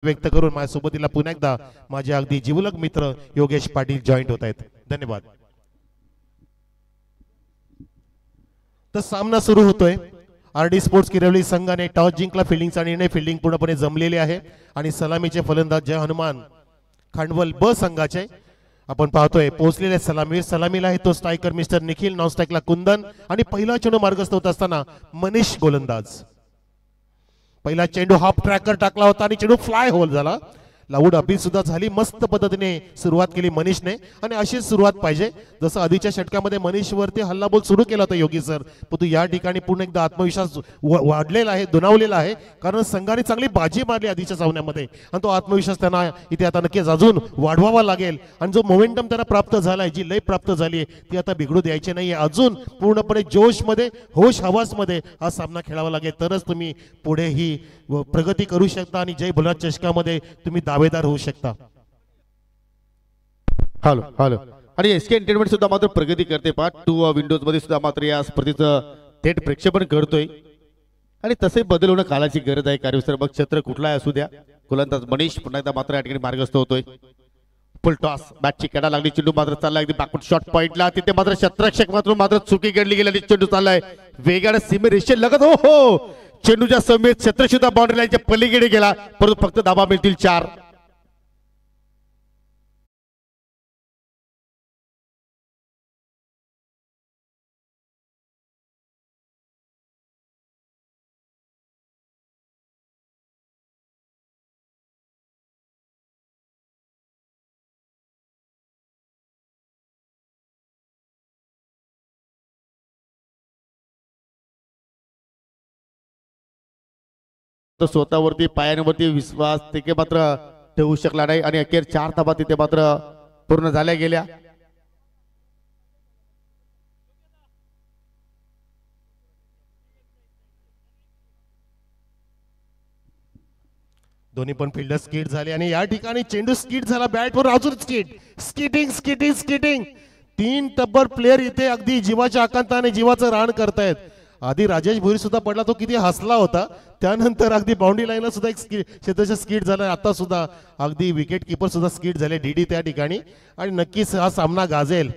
व्यक्त करून माझ्या सोबतीला पुन्हा एकदा माझे अगदी जिवलग मित्र योगेश पाटील जॉईंट होत आहेत. धन्यवाद. तर सामना सुरू होतोय. आरडी स्पोर्ट्स किरवली संघाने टॉस जिंकला. फिल्डिंगचा निर्णय फिल्डिंग पूर्णपणे जमलेले आहे आणि सलामीचे फलंदाज जय हनुमान खांडवल ब संघाचे आपण पाहतोय पोहोचलेले सलामीवीर. सलामीला आहे तो स्ट्रायकर मिस्टर निखिल, नॉन स्ट्राईकला कुंदन आणि पहिला चेंडू मार्गस्थ होत असताना मनीष गोलंदाज. पहिला चेंडू हाफ ट्रॅकर टाकला होता आणि चेंडू फ्लाय होल झाला. लाऊड अपील सुद्धा झाली. मस्त पद्धतीने सुरुवात केली मनीषने आणि अशीच सुरुवात पाहिजे. जसं आधीच्या षटकामध्ये मनीषवरती हल्लाबोल सुरू केला होता योगी सर, परंतु या ठिकाणी पुन्हा एकदा आत्मविश्वास वाढलेला आहे, दुणावलेला आहे. कारण संघाने चांगली बाजी मारली आधीच्या सामन्यामध्ये आणि तो आत्मविश्वास त्यांना इथे आता नक्कीच अजून वाढवावा लागेल. आणि जो मोमेंटम त्यांना प्राप्त झालाय, जी लय प्राप्त झाली आहे ती आता बिघडू द्यायची नाहीये. अजून पूर्णपणे जोशमध्ये होश हवासमध्ये हा सामना खेळावा लागेल, तरच तुम्ही पुढे ही प्रगती करू शकता आणि जय भोलेनाथ चषकामध्ये तुम्ही दावेदार होऊ शकता. हॅलो हॅलो आणि एसके एंटरटेनमेंट सुद्धा मात्र प्रगती करते. पार्ट 2 विंडोज मध्ये सुद्धा मात्र या स्पर्धेचं थेट प्रक्षेपण करतोय आणि तसे बदल होणं काळाची गरज आहे. कार्यविस्तार मग क्षेत्र कुठलाही असू द्या. गोलंदाज मनीष पुन्हा एकदा मात्र या ठिकाणी मार्गस्थ होतोय. फुल टॉस बॅटची कडा लागली. चेंडू मात्र चालला अगदी बॅकवर्ड शॉट पॉइंटला. तिथे मात्र क्षेत्ररक्षक मात्र चुकी घडली गेली. चेंडू चाललाय वेगाने सीमे रेषे लगत. हो चेंडूच्या समेत क्षेत्र सुद्धा बाउंड्री लाईनच्या पलीकडे गेला, परंतु फक्त धाबा मिळतील 4. स्वतःवरती पायांवरती विश्वास तिथे मात्र ठेवू शकला नाही आणि अखेर 4 धाबा तिथे मात्र पूर्ण झाल्या गेल्या. दोन्ही पण फिल्डर स्किट झाले आणि या ठिकाणी चेंडू स्किट झाला. बॅटवर अजून स्किटिंग 3 टब्बर प्लेयर इथे अगदी जीवाच्या आकांताने जीवाचं रान करतायत. आधी राजेश भोईर सुद्धा पडला, तो किती हसला होता. त्यानंतर अगदी बाउंड्री लाईनला सुद्धा एक क्षेत्राचा स्किट झाला. आता सुद्धा अगदी विकेट किपर सुद्धा स्किट झाले डीडी त्या ठिकाणी आणि नक्कीच हा सामना गाजेल.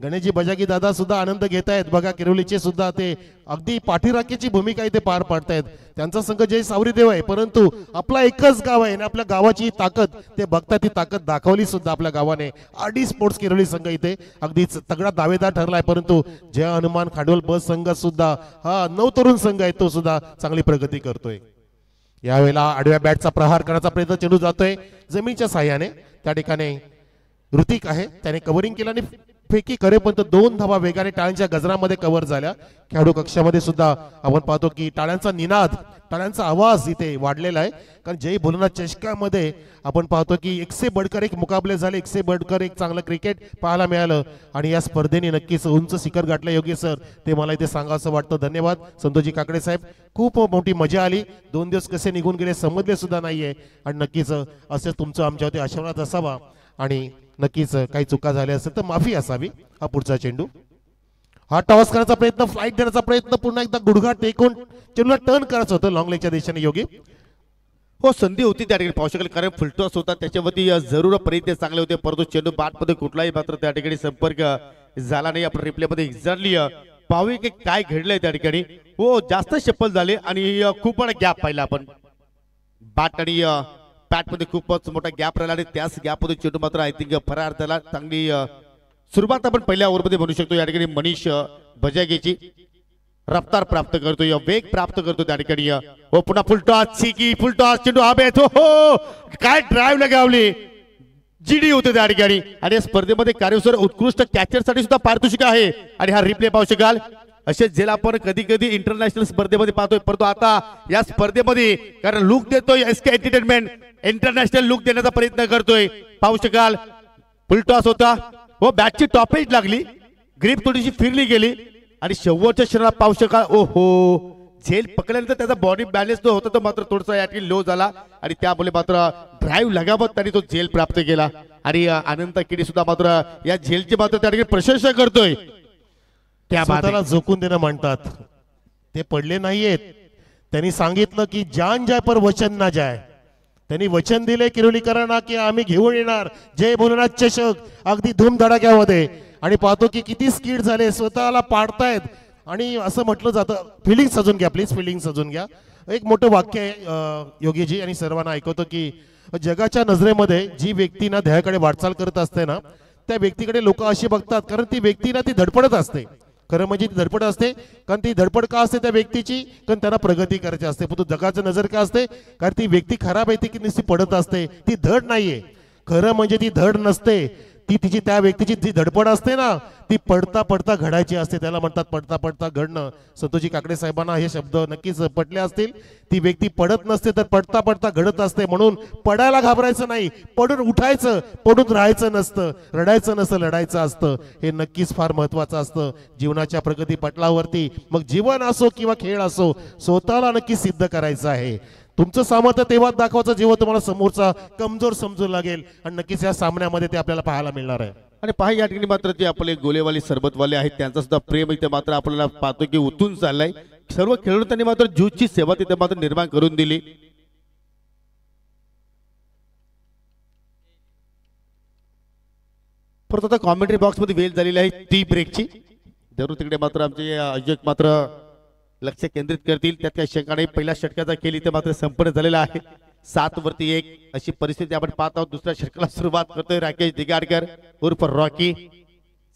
गणेशजी बजागी दादा सुद्धा आनंद घेत आहेत. बघा किरवलीचे सुद्धा ते अगदी पाठीराखीची भूमिका इथे पार पाडतायत. त्यांचा संघ जय सावरीदेव आहे, परंतु आपला एकच गाव आहे आणि आपल्या गावाची ताकद ते बघता ती ताकद दाखवली सुद्धा आपल्या गावाने. आरडी स्पोर्ट्स किरवली संघ इथे अगदी तगडा दावेदार ठरलाय, परंतु जय हनुमान खांडवल बस संघ सुद्धा हा नवतरुण संघ आहे, तो सुद्धा चांगली प्रगती करतोय. यावेळेला आडव्या बॅटचा प्रहार करण्याचा प्रयत्न चेंडू जातोय जमिनीच्या साह्याने. त्या ठिकाणी ऋतिक आहे, त्याने कव्हरिंग केलं आणि फेकी करेपर्यंत 2 धावा वेगाने टाळ्यांच्या गजरामध्ये कव्हर झाल्या. खेळाडू कक्षामध्ये सुद्धा आपण पाहतो की टाळ्यांचा निनाद, टाळ्यांचा आवाज इथे वाढलेला आहे. कारण जय भोलेनाथ चषकामध्ये आपण पाहतो की 1 से बढ़कर 1 मुकाबले झाले, 1 से बढ़कर 1 चांगलं क्रिकेट पाहायला मिळालं आणि या स्पर्धेने नक्कीच उंच शिखर गाठलं. योगी सर, ते मला इथे सांगावंसं वाटतं. धन्यवाद संतोषजी काकडे साहेब, खूप मोठी मजा आली. 2 दिवस कसे निघून गेले समजले सुद्धा नाहीये आणि नक्कीच असे तुमचं आमच्यावरती आशीर्वाद असावा आणि नक्कीच काही चुका झाल्या असेल तर माफी असावी. हा पुढचा चेंडू, हा टॉस करण्याचा प्रयत्न, फ्लाईट देण्याचा प्रयत्न, पुन्हा एकदा गुडघा टेकून चेंडूला टर्न करायचं होतं लॉंग लेगच्या दिशेने. योगी हो संधी होती त्या ठिकाणी पाहू शकेल, कारण फुलटॉस होता त्याच्यावरती जरूर प्रयत्न चांगले होते, परंतु चेंडू बॅटमध्ये कुठलाही मात्र त्या ठिकाणी संपर्क झाला नाही. आपण रिप्ले मध्ये एक्झॅक्टली पाहूया की काय घडलंय त्या ठिकाणी. हो जास्त शफल झाले आणि खूप मोठा गॅप पाहिला आपण. बॅट आणि पॅट मध्ये खूपच मोठा गॅप राहिला आणि त्याच गॅपमध्ये चेंडू मात्र आय थिंक फरार झाला. चांगली सुरुवात आपण पहिल्या ओव्हरमध्ये म्हणू शकतो. या ठिकाणी मनीष बजागेची रफ्तार प्राप्त करतोय, वेग प्राप्त करतो त्या ठिकाणी. हो पुन्हा फुलटॉस चेंडू हवेत. हो काय ड्राईव्ह लगावली, जीडी होते त्या ठिकाणी आणि या स्पर्धेमध्ये कार्यसर उत्कृष्ट कॅचरसाठी सुद्धा पारितोषिक आहे. आणि हा रिप्ले पाहू शकाल, असे जेल आपण कधी कधी इंटरनॅशनल स्पर्धेमध्ये पाहतोय, परंतु आता या स्पर्धेमध्ये कारण लुक देतोय एसके एंटरटेनमेंट, इंटरनॅशनल लुक देण्याचा प्रयत्न करतोय. पाहू शकाल फुलटॉस होता. हो बॅटची टॉपेज लागली, ग्रीप थोडीशी फिरली गेली आणि शेवटच्या क्षणाला पाहू शकाल ओहो झेल पकडल्यानंतर त्याचा बॉडी बॅलन्स जो होता तो मात्र थोडासा या ठिकाणी लो झाला आणि त्यामुळे मात्र ड्राईव्ह लगावत त्यांनी तो झेल प्राप्त केला. आणि अनंत किडी सुद्धा मात्र या झेलची मात्र त्या ठिकाणी प्रशंसा करतोय. स्वतःला झोकून देणं म्हणतात, ते पडले नाहीयेत. त्यांनी सांगितलं की जान जाय पर वचन ना जाय. त्यांनी वचन दिले किरोलीकरांना की आम्ही घेऊन येणार जय भोलेनाथ चषक अगदी धूमधडाक्यामध्ये. आणि पाहतो की किती स्किड झाले, स्वतःला पाडतायत. आणि असं म्हटलं जातं, फिलिंग सजून घ्या प्लीज, फिलिंग सजून घ्या. एक मोठं वाक्य आहे योगीजी, आणि सर्वांना ऐकवतो की जगाच्या नजरेमध्ये जी व्यक्ती ना ध्येयाकडे वाटचाल करत असते ना, त्या व्यक्तीकडे लोक अशी बघतात कारण ती व्यक्ती ना ती धडपडत असते. खरं म्हणजे ती धडपड असते, कारण ती धडपड का असते त्या व्यक्तीची, कारण त्यांना प्रगती करायची असते. पण जगाची नजर का असते, कारण ती व्यक्ती खराब आहे, ती नुसती पडत असते, ती धड नाहीये. खरं म्हणजे ती धड नसते, ती तिची त्या व्यक्तीची जी धडपड असते ना ती पडता पडता घडायची असते. त्याला म्हणतात पडता पडता घडणं. संतोषी काकडे साहेबांना हे शब्द नक्कीच पटले असतील. ती व्यक्ती पडत नसते तर पडता पडता घडत असते. म्हणून पडायला घाबरायचं नाही, पडून उठायचं, पडून राहायचं नसतं, रडायचं नसतं, लढायचं असतं. हे नक्कीच फार महत्वाचं असतं जीवनाच्या प्रगती पटलावरती. मग जीवन असो किंवा खेळ असो, स्वतःला नक्की सिद्ध करायचं आहे. तुमचं सामर्थ्य तेव्हा दाखवायचं जेव्हा तुम्हाला समोरचा कमजोर समजू लागेल. आणि नक्कीच या सामन्यामध्ये ते आपल्याला पाहायला मिळणार आहे. आणि पहा या ठिकाणी मात्र जे आपले गोलेवाले सरबतवाले आहेत त्यांचा सुद्धा प्रेम इथे मात्र आपल्याला पाहतो की उतून चाललाय. सर्व खेळाडूंनी मात्र ज्यूसची सेवा तिथे मात्र निर्माण करून दिली. परत आता कॉमेंट्री बॉक्स मध्ये वेळ झालेली आहे टी ब्रेकची. जरूर तिकडे मात्र आमचे आयोजक मात्र लक्ष केंद्रित करतील. त्यात काही शंका नाही. पहिल्या षटकाचा खेळ इथे मात्र संपन्न झालेला आहे. 7 वरती 1 अशी परिस्थिती आपण पाहत आहोत. दुसऱ्या षटकाला सुरुवात करतोय राकेश दिगाडकर उर्फ रॉकी.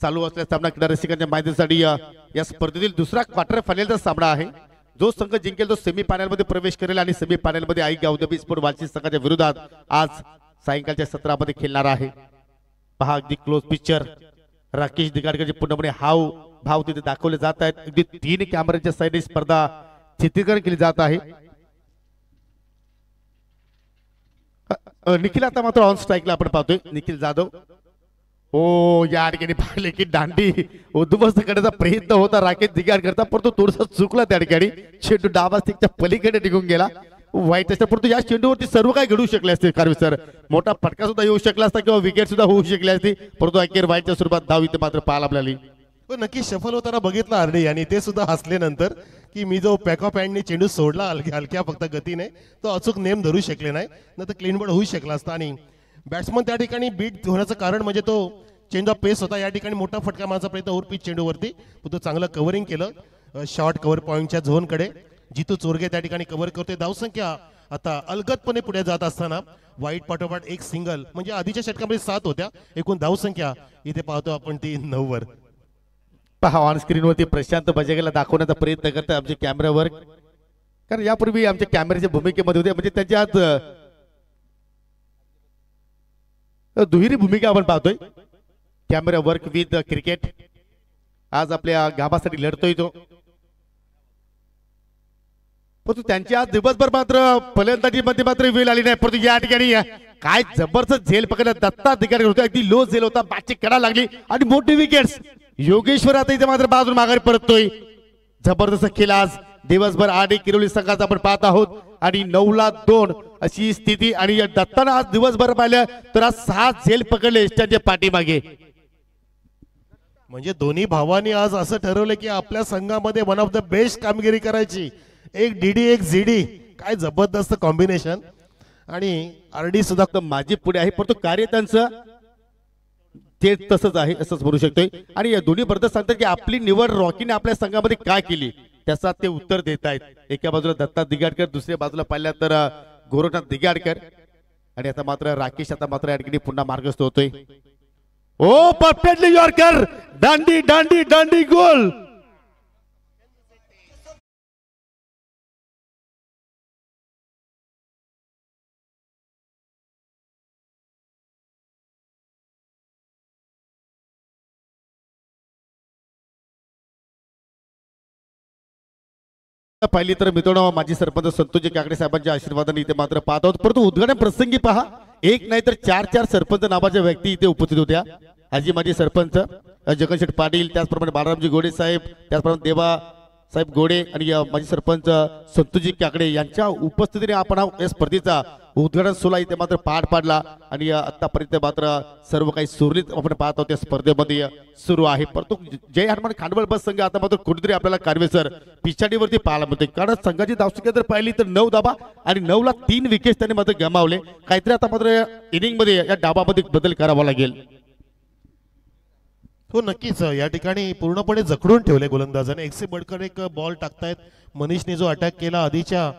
चालू असलेला सामना क्रीडा रसिकांच्या माहितीसाठी या स्पर्धेतील दुसरा क्वार्टर फायनलचा सामना आहे. जो संघ जिंकेल तो सेमी फायनल मध्ये प्रवेश करेल आणि सेमी फायनल मध्ये आई गावदेवी स्पोर्ट वालची संघाच्या विरोधात आज सायंकाळच्या सत्रामध्ये खेळणार आहे. पहा अगदी क्लोज पिक्चर. राकेश दिगाडकरचे पूर्णपणे हाव भाव तिथे दाखवले जात आहेत. अगदी 3 कॅमेऱ्याच्या साईडने स्पर्धा चित्रीकरण केली जात आहे. निखिल आता मात्र ऑन स्ट्राईकला आपण पाहतोय निखिल जाधव. हो या ठिकाणी पाहिले की दांडी उद्ध्वस्त करण्याचा प्रयत्न होता राकेश दिगाडकरचा, परंतु थोडासा चुकला त्या ठिकाणी. चेंडू डावा स्टिकच्या पलीकडे निघून गेला. वाईट असतं, परंतु या चेंडूवरती सर्व काय घडू शकले असते कारवी सर. मोठा फटका सुद्धा येऊ शकला असता किंवा विकेट सुद्धा होऊ शकली असती, परंतु अखेर वाईटच्या स्वरूपात धाव इथे मात्र पाहायला मिळाली. नक्की सफल होताना बघितलं आरडी, आणि ते सुद्धा हसले नंतर की मी जो पॅक ऑफ हँडने चेंडू सोडला हलक्या फक्त गतीने, तो अचूक नेम धरू शकले नाही, न तर क्लीन बोर्ड होऊ शकला असता. आणि बॅट्समन त्या ठिकाणी बीट होण्याचं कारण म्हणजे तो चेंज ऑफ पेस होता. या ठिकाणी मोठा फटका मारण्याचा प्रयत्न ओरपीच चेंडूवरती, तो चांगलं कव्हरिंग केलं शॉर्ट कव्हर पॉईंटच्या झोनकडे. जितू चोरगे त्या ठिकाणी कव्हर करतोय. धावसंख्या आता अलगदपणे पुढे जात असताना वाईट पाठोपाठ एक सिंगल, म्हणजे आधीच्या षटकामध्ये 7 होत्या. एकूण धावसंख्या इथे पाहतो आपण ती 9 वर. पहा ऑन स्क्रीन वरती प्रशांत बजागेला दाखवण्याचा प्रयत्न करतात आमचे कॅमेरावर, कारण यापूर्वी आमच्या कॅमेऱ्याच्या भूमिकेमध्ये होते, म्हणजे त्यांच्या आत दुहेरी भूमिका आपण पाहतोय. Camera work with cricket. आज आपल्या गावासाठी लढतोय तो, परंतु त्यांची आज दिवसभर मात्र फलंदाजीमध्ये मात्र वेळ आली नाही. परंतु या ठिकाणी काय जबरदस्त झेल पकडला दत्ता दिगाडकर होता. अगदी लो झेल होता, बॅटची कडा लागली आणि मोठी विकेट्स. योगेश्वर आता इथे मात्र बाजून माघारी परततोय. जबरदस्त खेळ आज दिवसभर आणि किरोली संघाचा आपण पाहत आहोत. आणि 9-2 अशी स्थिती. आणि दत्तानं आज दिवसभर पाहिलं तर आज 6 झेल पकडले त्यांच्या पाठीमागे. म्हणजे दोन्ही भावांनी आज असं ठरवलं की आपल्या संघामध्ये वन ऑफ द बेस्ट कामगिरी करायची. एक डीडी एक झीडी, काय जबरदस्त कॉम्बिनेशन. आणि आरडी सुद्धा माझी पुढे आहे, परंतु कार्य त्यांचं ते तसंच आहे असंच म्हणू शकतोय. आणि या दोन्ही बरोबर सांगतात की आपली निवड रॉकीने आपल्या संघामध्ये काय केली त्याचा ते उत्तर देत आहेत. एका बाजूला दत्ता दिगाडकर, दुसऱ्या बाजूला पाहिल्या तर गोरखनाथ दिगाडकर. आणि आता मात्र राकेश आता मात्र या ठिकाणी पुन्हा मार्गस्थ होतोय. ओ परफेक्टली यॉर्कर, दांडी दांडी दांडी गोल. पाहिली तर मित्रांनो माजी सरपंच संतोषजी काकडे साहेबांच्या आशीर्वादाने इथे मात्र पाहत आहोत. परंतु उद्घाटन प्रसंगी पहा, एक नाही तर 4 सरपंच नावाच्या व्यक्ती इथे उपस्थित होत्या. आजी माजी सरपंच जगनशेठ पाटील, त्याचप्रमाणे बाळरामजी गोडे साहेब, त्याचप्रमाणे देवा साहेब गोडे आणि माजी सरपंच संतोषजी काकडे यांच्या उपस्थितीने आपण या स्पर्धेचा उद्घाटन सोहळा इथे मात्र पार पाडला आणि आतापर्यंत मात्र सर्व काही सुरळीत आपण पाहत आहोत त्या स्पर्धेमध्ये सुरू आहे. परंतु जय हनुमान खांडवल बस संघ आता मात्र कुठेतरी आपल्याला कारवेसर पिछाडीवरती पाहायला मिळते, कारण संघाची धावसंख्या जर पाहिली तर 9 धाबा आणि 9 ला 3 विकेट त्यांनी मात्र गमावले. काहीतरी आता मात्र इनिंग मध्ये या डाबामध्ये बदल करावा लागेल. हो नक्कीच या ठिकाणी पूर्णपणे जखडून ठेवले गोलंदाजाने. एक से बडकर एक बॉल टाकतायत. मनीषने जो अटॅक केला आधीच्या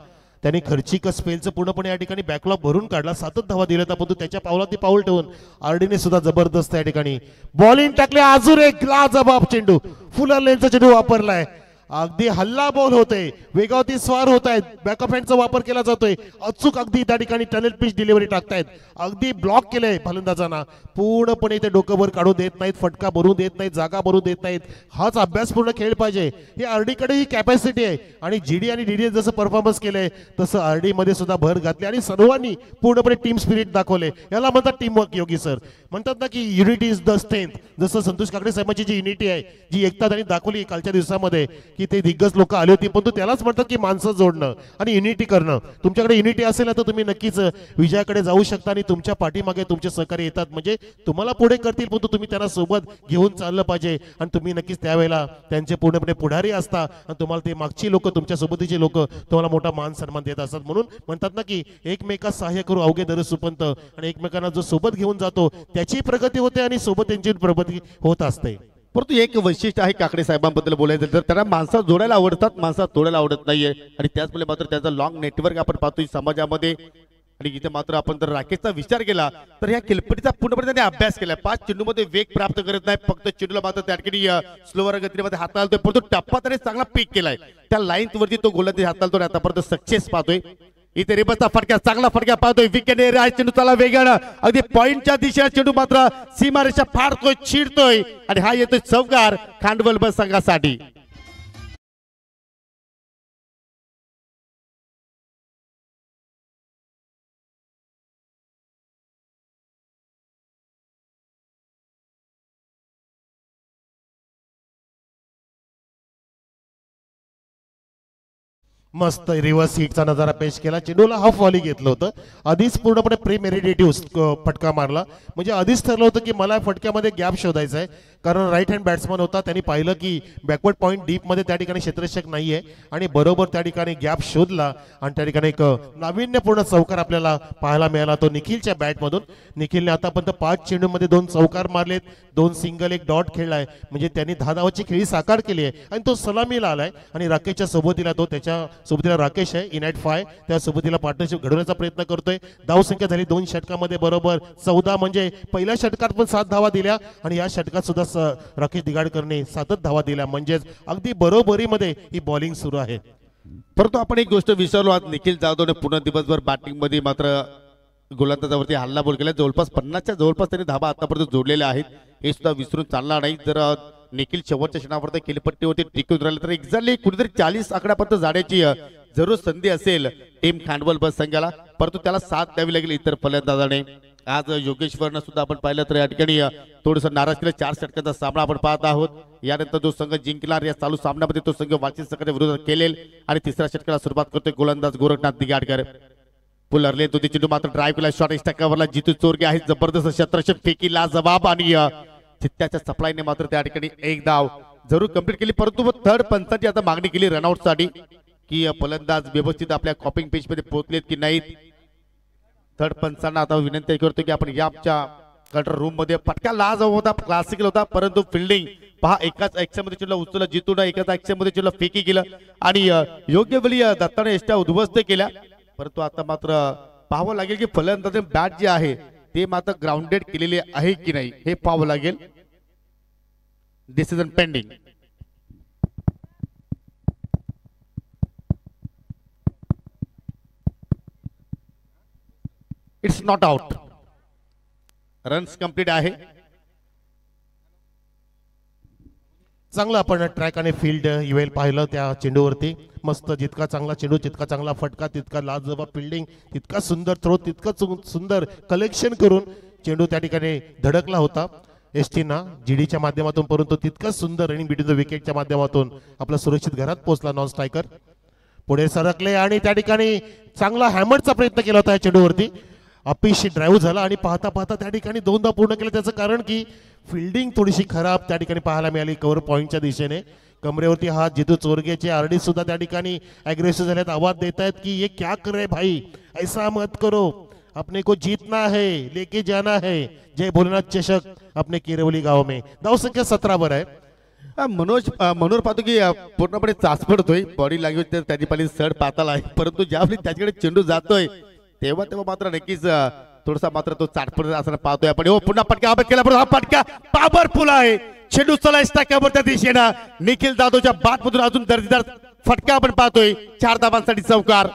त्यांनी खर्चिक स्पेलचं पूर्णपणे या ठिकाणी बॅकलॉग भरून काढला. 7 धावा दिल्या परंतु त्याच्या पावलात पाऊल ठेवून आरडीने सुद्धा जबरदस्त या ठिकाणी बॉलिंग टाकले. अजून एक लाजबाब चेंडू, फुलर लेनचा चेंडू वापरलाय. अगदी हल्ला बॉल होते, वेगावरती स्वार होत आहेत, बॅकअप हँडचा वापर केला जातोय. अचूक अगदी त्या ठिकाणी टनेल पिच डिलिव्हरी टाकतायत. अगदी ब्लॉक केलंय फलंदाजांना, पूर्णपणे ते डोकं वर काढू देत नाहीत, फटका भरू देत नाहीत, जागा भरू देत नाहीत. हाच अभ्यासपूर्ण खेळ पाहिजे. हे आरडीकडे ही कॅपॅसिटी आहे आणि जीडी आणि डीडी जसं परफॉर्मन्स केलंय तसं आरडी मध्ये सुद्धा भर घातली आणि सर्वांनी पूर्णपणे टीम स्पिरिट दाखवले. याला म्हणतात टीम वर्क. योगी सर म्हणतात ना की युनिटी इज द स्ट्रेंथ. जसं संतोष काकडे साहेबांची जी युनिटी आहे, जी एकता त्यांनी दाखवली कालच्या दिवसामध्ये, की ते दिग्गज लोक आले होती, परंतु त्यालाच म्हणतात की माणसं जोडणं आणि युनिटी करणं. तुमच्याकडे युनिटी असेल तर तुम्ही नक्कीच विजयाकडे जाऊ शकता आणि तुमच्या पाठीमागे तुमचे सहकारी येतात, म्हणजे तुम्हाला पुढे करतील, परंतु तुम्ही त्यांना सोबत घेऊन चाललं पाहिजे आणि तुम्ही नक्कीच त्यावेळेला त्यांचे पूर्णपणे पुढारी असता आणि तुम्हाला ते मागची लोक, तुमच्या सोबतीचे लोक तुम्हाला मोठा मान सन्मान देत असतात. म्हणून म्हणतात ना की एकमेकास सहाय्य करू अवघे दर सुपंत, आणि एकमेकांना जो सोबत घेऊन जातो त्याची प्रगती होते आणि सोबत त्यांची प्रगती होत असते. परंतु एक वैशिष्ट्य आहे काकडे साहेबांबद्दल बोलायचं तर त्यांना माणसं जोडायला आवडतात, माणसं तोडायला आवडत नाहीये. आणि त्याचमुळे मात्र त्याचा लॉंग नेटवर्क आपण पाहतोय समाजामध्ये. आणि इथे मात्र आपण जर राकेशचा विचार केला तर ह्या खेळपट्टीचा पूर्णपणे त्यांनी अभ्यास केला. 5 चेंडूमध्ये वेग प्राप्त करत नाही, फक्त चेंडूला मात्र त्या ठिकाणी स्लोवर गतीमध्ये हाताळतोय, परंतु टप्पा त्याने चांगला पिक केलाय. त्या लाईन वरती तो गोलंदाज हाताळतोय, आतापर्यंत सक्सेस पाहतोय. इथे रिबसचा फटका, चांगला फटका पाहतोय. विकेट एरिया चेंडू चाला वेगानं अगदी पॉइंटच्या दिशेला चेंडू मात्र सीमारेषा फाडतोय, चिडतोय आणि हा येतोय चौकार खांडवल बस संघासाठी. मस्त रिव्हर्स हिटचा नजारा पेश केला. चेंडूला हाफ व्हॉली घेतलं होतं, आधीच पूर्णपणे प्रीमेडिटेटिव्ह फटका मारला. म्हणजे आधीच ठरलं होतं की मला फटक्यामध्ये गॅप शोधायचा आहे, कारण राईट हँड बॅट्समन होता. त्यांनी पाहिलं की बॅकवर्ड पॉईंट डीपमध्ये त्या ठिकाणी क्षेत्ररक्षक नाहीये आणि बरोबर त्या ठिकाणी गॅप शोधला आणि त्या ठिकाणी एक नाविन्यपूर्ण चौकार आपल्याला पाहायला मिळाला तो निखिलच्या बॅटमधून. निखिलने आतापर्यंत 5 चेंडूमध्ये 2 चौकार मारलेत, 2 सिंगल, 1 डॉट खेळलाय. म्हणजे त्यांनी 10 धावाची खेळी साकार केली आहे आणि तो सलामीला आलाय. आणि राकेशच्या सोबतीला तो, त्याच्या सोबतीला राकेश आहे इनॅट 5, त्या सोबतीला पार्टनरशिप घडवण्याचा प्रयत्न करतोय. धावसंख्या झाली 2 षटकामध्ये बरोबर 14, म्हणजे पहिल्या षटकात पण 7 धावा दिल्या आणि या षटकात सुद्धा राकेश दिगाडकरने 7 धावा दिल्या. म्हणजेच अगदी बरोबरीमध्ये ही बॉलिंग सुरू आहे. परंतु आपण एक गोष्ट विसरलो, आज निखिल जाधवने पुन्हा दिवसभर बॅटिंग मध्ये मात्र गोलंदाजावरती हल्ला बोल केला. जवळपास 50च्या जवळपास त्यांनी धाबा आतापर्यंत जोडलेल्या आहेत, हे सुद्धा विसरून चालणार नाही. जर निखिल शेवटच्या क्षणापर्यंत खेळपट्टीवरती टिकून राहिले तर एक्झॅक्टली कुठेतरी 40 आकड्यापर्यंत जाण्याची जरूर संधी असेल टीम खांडवल बस संघाला. परंतु त्याला साथ द्यावी लागेल इतर फलंदाजाने. आज योगेश्वरनं सुद्धा आपण पाहिलं तर या ठिकाणी थोडस नाराज केलं. 4 षटकांचा सामना आपण पाहत आहोत. यानंतर जो संघ जिंकणार या चालू सामन्यामध्ये तो संघ वाचित संघाच्या विरोधात खेळेल आणि तिसऱ्या षटकाला सुरुवात करतोय गोलंदाज गोरखनाथ दिगाडकर. पुलरले तो चेंडू मात्र ड्राईव्ह केला, शॉट एक्स्ट्रा कव्हरला जितू चोरगे आहे. जबरदस्त क्षेत्ररक्षक फेकी ला जबाब आणि चित्त्याच्या सप्लायने मात्र त्या ठिकाणी 1 धाव जरूर कंप्लीट केली. परंतु थर्ड पंचाची आता मागणी केली रनआउट साठी की फलंदाज व्यवस्थित आपल्या कॉपिंग पेज मध्ये पोहोचलेत की नाहीत. थर्ड पंचांना आता विनंती करतो की आपण या आमच्या कंट्रोल रूम मध्ये फटका लाज होता, क्लासिकल होता, परंतु फिल्डिंग पहा एकाच ऍक्शनमध्ये चेंडूला उचलला जितून, एकाच ऍक्शनमध्ये चेंडूला फेकी केलं आणि योग्य वेळी दत्ताने एष्ट्या उद्ध्वस्त केल्या. परंतु आता मात्र पाहावं लागेल की फलंदाज बॅट जे आहे ते मात्र ग्राउंडेड केलेले आहे की नाही हे पाहावं लागेल. Decision pending. It's not out. Runs complete आहे. चांगलं आपण ट्रॅक आणि फील्ड इवेल पाहिलं त्या चेंडूवरती. मस्त, जितका चांगला चेंडू तितका चांगला फटका, तितका लाजवाब फिल्डिंग, तितका सुंदर थ्रो, तितकं सुंदर कलेक्शन करून चेंडू त्या ठिकाणी धडकला होता. एसटीना जीडीच्या माध्यमातून, परंतु तितकंच सुंदर रनिंग बिटवीन द विकेटच्या माध्यमातून आपला सुरक्षित घरात पोहोचला नॉन स्ट्रायकर. पुढे सरकले आणि त्या ठिकाणी चांगला हॅमरचा प्रयत्न केला होता या चेंडूवरती. अपेक्षित ड्राईव्ह झाला आणि पाहता पाहता त्या ठिकाणी दोनदा पूर्ण केलं. त्याचं कारण की फिल्डिंग थोडीशी खराब त्या ठिकाणी पाहायला मिळाली कव्हर पॉईंटच्या दिशेने. कमरेवरती हात जितू चोरगेचे आरडी सुद्धा त्या ठिकाणी अग्रेसिव्ह झालेत, आवाज देत आहेत की ये क्या कर रहे भाई, ऐसा मत करो, अपने को जीतना है, लेके जाना है. जय भोलेनाथ चषक अपने किरवली गाव में. धाव संख्या 17 वर आहे. मनोहर पाहतो की पूर्णपणे चाच पडतोय. बॉडी लँग्वेज तर त्याची पहिली सड पाताल आहे, परंतु ज्यावेळी त्याच्याकडे चेंडू जातोय तेव्हा मात्र नक्कीच थोडासा मात्र तो चाटपट असताना पाहतोय आपण. हो पुन्हा पटका अभ्यास केला, पण हा पटका पॉवरफुल आहे. चेंडू चला स्टाकावर त्या दिशेनं निखिल जाधवच्या बॅट मधून अजून दर्जेदार फटका आपण पाहतोय. 4 धावांसाठी चौकार.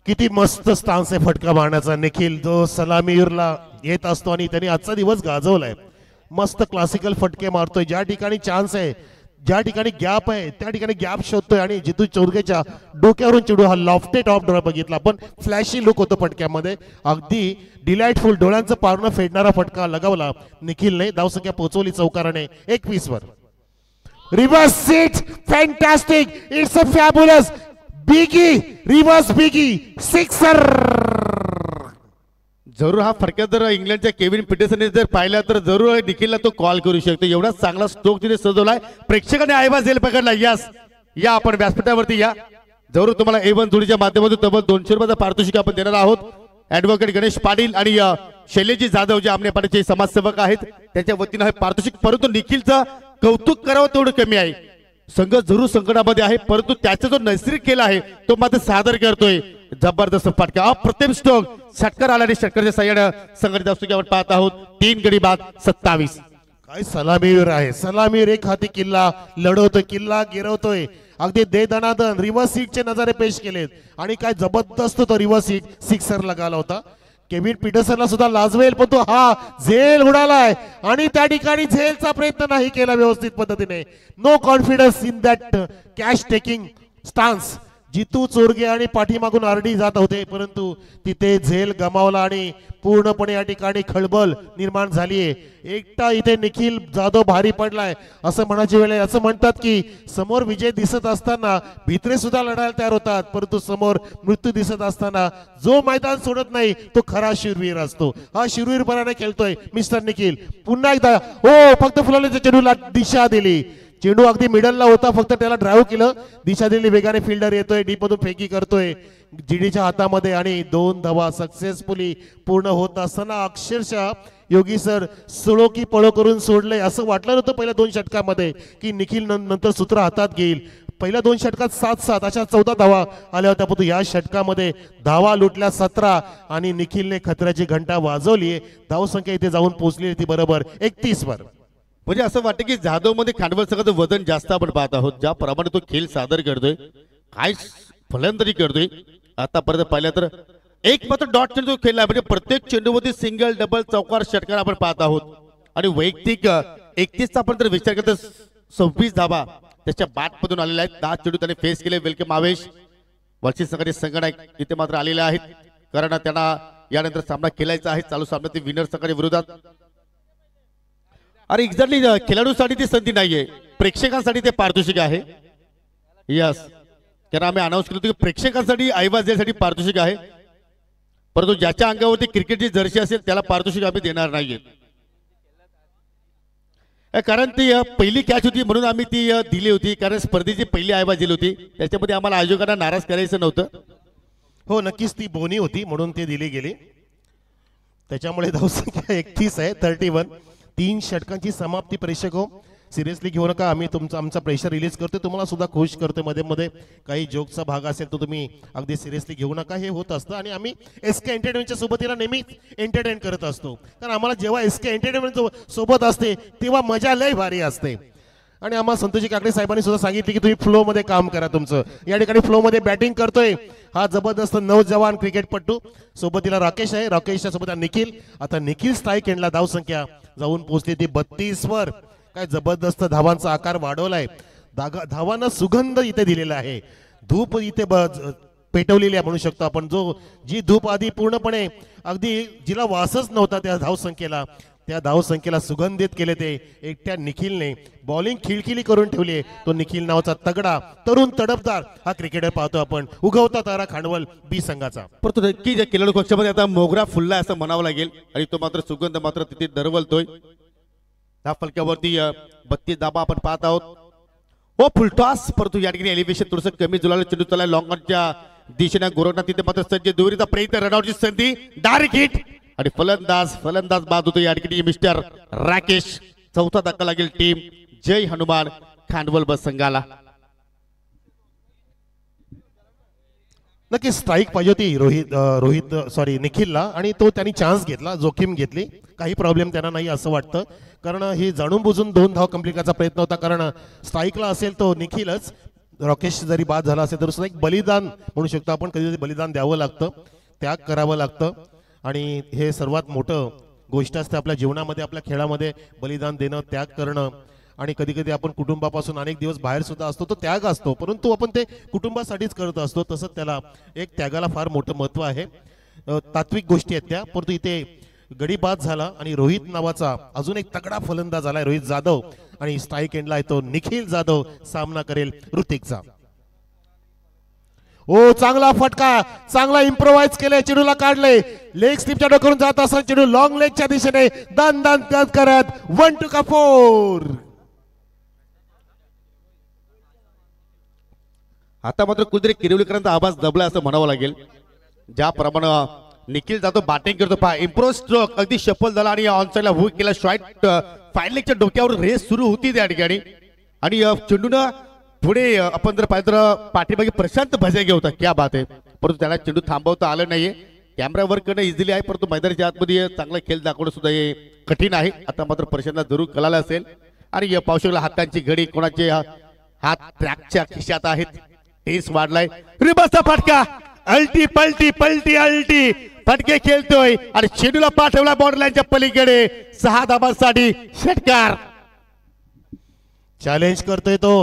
किती मस्त स्टान्स आहे फटका मारण्याचा. निखिल जो सलामीला येत असतो आणि त्यांनी आजचा दिवस गाजवलाय. मस्त क्लासिकल फटके मारतोय. ज्या ठिकाणी चान्स आहे, ज्या ठिकाणी गॅप आहे त्या ठिकाणी गॅप शोधतोय. आणि जितू चौरगेच्या डोक्यावरून चेंडू हा लॉफ्टेड ऑफ ड्रॉ बघितला, पण फ्लॅशी लुक होतो फटक्यामध्ये. अगदी डिलाइटफुल डोळ्यांचं पारणं फेडणारा फटका लगावला निखिलने. धावसंख्या पोहोचवली चौकाराने 21 वर. Reverse sweep fantastic, it's a fabulous biggie reverse biggie sixer. जरूर हा फटका जर इंग्लंडच्या केविन पीटरसनने जर पाहिला तर जरूर निखिलला तो कॉल करू शकतो. एवढा चांगला स्ट्रोक तिने सजवलाय. प्रेक्षकांनी आवाज येईल पकडला. यस, या आपण व्यासपीठावरती या. जरूर तुम्हाला A1 जोडीच्या माध्यमातून तब्बल 200 रुपयाचा पारितोषिक आपण देणार आहोत. ऍडव्होकेट गणेश पाटील आणि शैलेजी जाधव जे आमने पाटीलचे समाजसेवक आहेत त्यांच्या वतीनं हे पारितोषिक. परंतु निखिलचं कौतुक करावं तेवढं कमी आहे. संघ जरूर संकटामध्ये आहे, परंतु त्याचा जो नैसर्गिक खेळ आहे तो मात्र सादर करतोय. जबरदस्त फटका, अप्रतिम स्ट्रोक. षटकार आला आणि षटकारच्या साह्यानं संघटित असतो की आपण पाहत आहोत. 3 गडी बाद 27. काय सलामीवीर आहे. सलामीवीर एक हाती किल्ला लढवतोय, किल्ला गिरवतोय. अगदी दे दनादन रिव्हर्स सीटचे नजारे पेश केलेत आणि काय जबरदस्त तो रिव्हर्स सीट सिक्सर लगाला होता. केविन पीटरसनला सुद्धा लाजवेल, पण तो हा झेल उडालाय आणि त्या ठिकाणी झेलचा प्रयत्न नाही केला व्यवस्थित पद्धतीने. No confidence in that cash taking stance. Jitu Chorge आणि पाठीमागून आरडी जात होते, परंतु तिथे झेल गमावला आणि पूर्णपणे या ठिकाणी खळबळ निर्माण झालीये. एकटा इथे निखिल जाधव भारी पडलाय असं म्हणायची वेळ आहे. असं म्हणतात की समोर विजय दिसत असताना भित्रे सुद्धा लढायला तयार होतात, परंतु समोर मृत्यू दिसत असताना जो मैदान सोडत नाही तो खरा शिरवीर असतो. हा शिरवीरपणाने खेळतोय मिस्टर निखिल. पुन्हा एकदा हो, फक्त फुलवल्याच्या चेंडूला दिशा दिली. चेंडू अगदी मिडलला होता, फक्त त्याला ड्राईव्ह केलं, दिशा दिली. वेगाने फिल्डर येतोय, डीप मधून फेकी करतोय जीडीच्या हातामध्ये आणि 2 धावा सक्सेसफुली पूर्ण होत असताना अक्षरशः योगी सर सुळो की पळो करून सोडलंय. असं वाटलं नव्हतं पहिल्या 2 षटकामध्ये की निखिल नंतर सूत्र हातात घेईल. पहिल्या 2 षटकात 7-7 अशा 14 धावा आल्या होत्या, परंतु या षटकामध्ये धावा लुटल्या 17 आणि निखिलने खतऱ्याची घंटा वाजवली. धावसंख्या इथे जाऊन पोहोचली ती बरोबर 31 वर. म्हणजे असं वाटतं की जाधव मध्ये खांडवल संघाचं वजन जास्त आपण पाहत आहोत. ज्याप्रमाणे तो खेळ सादर करतोय, काय फलंदाजी करतोय. आतापर्यंत पाहिलं तर एक मात्र डॉट चेंडू खेळला, म्हणजे प्रत्येक चेंडूमध्ये सिंगल डबल चौकार षटकार आपण पाहत आहोत. आणि वैयक्तिक 31चा आपण जर विचार करतो 26 धावा त्याच्या बॅट मधून आलेल्या आहेत. 10 चेंडू त्याने फेस केले. वेलकम आवेश वरची संघाचे संगणक इथे मात्र आलेले आहेत, कारण त्यांना यानंतर सामना खेळायचा आहे. चालू सामन्यात ते विनर संघाच्या विरोधात. अरे एक्झॅक्टली खेळाडूसाठी ती संधी नाहीये, प्रेक्षकांसाठी ते पारितोषिक आहे. यस, कारण आम्ही अनाऊन्स केलं होतं की प्रेक्षकांसाठी ऐवज यासाठी पारितोषिक आहे, परंतु ज्याच्या अंगावरती क्रिकेटची जर्सी असेल त्याला पारितोषिक आम्ही देणार नाहीये. कारण ती पहिली कॅच होती म्हणून आम्ही ती दिली होती, कारण स्पर्धेची पहिली ऐवज दिली होती. त्याच्यामध्ये आम्हाला आयोजकांना नाराज करायचं नव्हतं. हो नक्कीच ती बोनी होती म्हणून ते दिली गेली. त्याच्यामुळे धावसंख्या 31 आहे 31. 3 षटकांची समाप्ती. प्रेक्षक हो, सिरियसली घेऊ नका. आम्ही आमचा प्रेशर रिलीज करतोय, तुम्हाला सुद्धा खुश करतोय. मध्ये मध्ये काही जोकचा भाग असेल तो तुम्ही अगदी सिरियसली घेऊ नका. हे होत असतं आणि आम्ही SK एंटरटेनमेंटच्या सोबतीला नेहमी एंटरटेन करत असतो, कारण आम्हाला जेव्हा SK एंटरटेनमेंट सोबत असते तेव्हा मजा लय भारी असते. आणि आम्हाला संतोषी काकडे साहेबांनी सुद्धा सांगितले की तुम्ही फ्लो मध्ये काम करा तुमचं. या ठिकाणी फ्लो मध्ये बॅटिंग करतोय हा जबरदस्त नौजवान क्रिकेटपटू. सोबतीला राकेश आहे, राकेशच्या सोबत निखिल. आता निखिल स्ट्राईक एंडला धावसंख्या जाऊन पोहोचली ती 32 वर. काय जबरदस्त धावांचा आकार वाढवलाय. धावांना सुगंध इथे दिलेला आहे. धूप इथे पेटवलेली आहे म्हणू शकतो आपण. जी धूप आधी पूर्णपणे अगदी जिला वासच नव्हता त्या धावसंख्येला सुगंधित केले ते एकट्या निखिलने. बॉलिंग खिळखिली करून ठेवली आहे. तो निखिल नावाचा तगडा तरुण तडफदार हा क्रिकेटर पाहतो आपण, उगवता तारा खांडवल बी संघाचा. परंतु नक्की ज्या खेळाडू कक्षामध्ये आता मोगरा फुलला असं म्हणावं लागेल आणि तो मात्र सुगंध मात्र तिथे दरवलतोय. त्या फलक्यावरती 32 धाबा आपण पाहत आहोत. हो फुलटॉस, परंतु या ठिकाणी एलिव्हेशन थोडंसं कमी जुळालं. चेंडू चला लॉंग ऑनच्या दिशेने गोरखनाथ, तिथे मात्र संजय दुहेरीचा प्रयत्न, रनआउटची संधी, डायरेक्ट हिट आणि फलंदाज बाद होतो या ठिकाणी मिस्टर राकेश. चौथा धक्का लागेल टीम जय हनुमान खांडवल बस संघाला. नक्की स्ट्राईक पाहिजे होती निखिलला आणि तो त्यांनी चान्स घेतला, जोखीम घेतली. काही प्रॉब्लेम त्यांना नाही असं वाटतं, कारण ही जाणून बुजून 2 धाव कंप्लीट करायचा प्रयत्न होता. कारण स्ट्राईकला असेल तो निखिलच, राकेश जरी बाद झाला असेल तर सुद्धा एक बलिदान म्हणू शकतो आपण. कधी बलिदान द्यावं लागतं, त्याग करावं लागतं आणि हे सर्वात मोठं गोष्ट असते आपल्या जीवनामध्ये, आपल्या खेळामध्ये. बलिदान देणं, त्याग करणं. आणि कधी कधी आपण कुटुंबापासून अनेक दिवस बाहेर सुद्धा असतो, तो त्याग असतो, परंतु आपण ते कुटुंबासाठीच करत असतो. तसंच त्याला एक त्यागाला फार मोठं महत्व आहे. तात्विक गोष्टी आहेत त्या. परंतु इथे गडी बाद झाला आणि रोहित नावाचा अजून एक तगडा फलंदाज झालाय रोहित जाधव आणि स्ट्राईक एंडला येतो निखिल जाधव. सामना करेल ऋतिकचा. ओ चांगला फटका, चांगला इम्प्रोवाइज केले, चेंडूला काढले, लेग स्लिपच्या डोक्यावरून जात असताना चेंडू लॉंग लेगच्या दिशेने दन करत 1 का 4. आता मात्र कुठेतरी किरवलीकरांचा आवाज दबला असं म्हणावं लागेल. ज्याप्रमाणे निखिल जातो बॅटिंग करतो, पहा इम्प्रो स्ट्रोक अगदी सफल झाला आणि ऑन साइडला हुक केला. शॉट फायलेगच्या डोक्यावर रेस सुरू होती त्या ठिकाणी आणि चेंडूनं पुढे आपण जर पाहिलं तर पाठीमागे प्रशांत भजागे होता, क्या बात आहे. परंतु त्याला चेंडू थांबवता आलं नाहीये. कॅमेरावर करणं इझिली आहे, परंतु मैदानाच्या आतमध्ये चांगला खेळ दाखवणं सुद्धा हे कठीण आहे. आता मात्र प्रशांतला जरूर कळालं असेल आणि पावसाळ्याला हातांची घडी कोणाचे हात ट्रॅकच्या खिशात आहेत. टेस वाढलाय, रिबसचा फटका, अल्टी पलटी फटके खेळतोय आणि चेंडूला पाठवला बॉर्डर लाईनच्या पलीकडे. 6 धाबांसाठी षटकार. चॅलेंज करतोय तो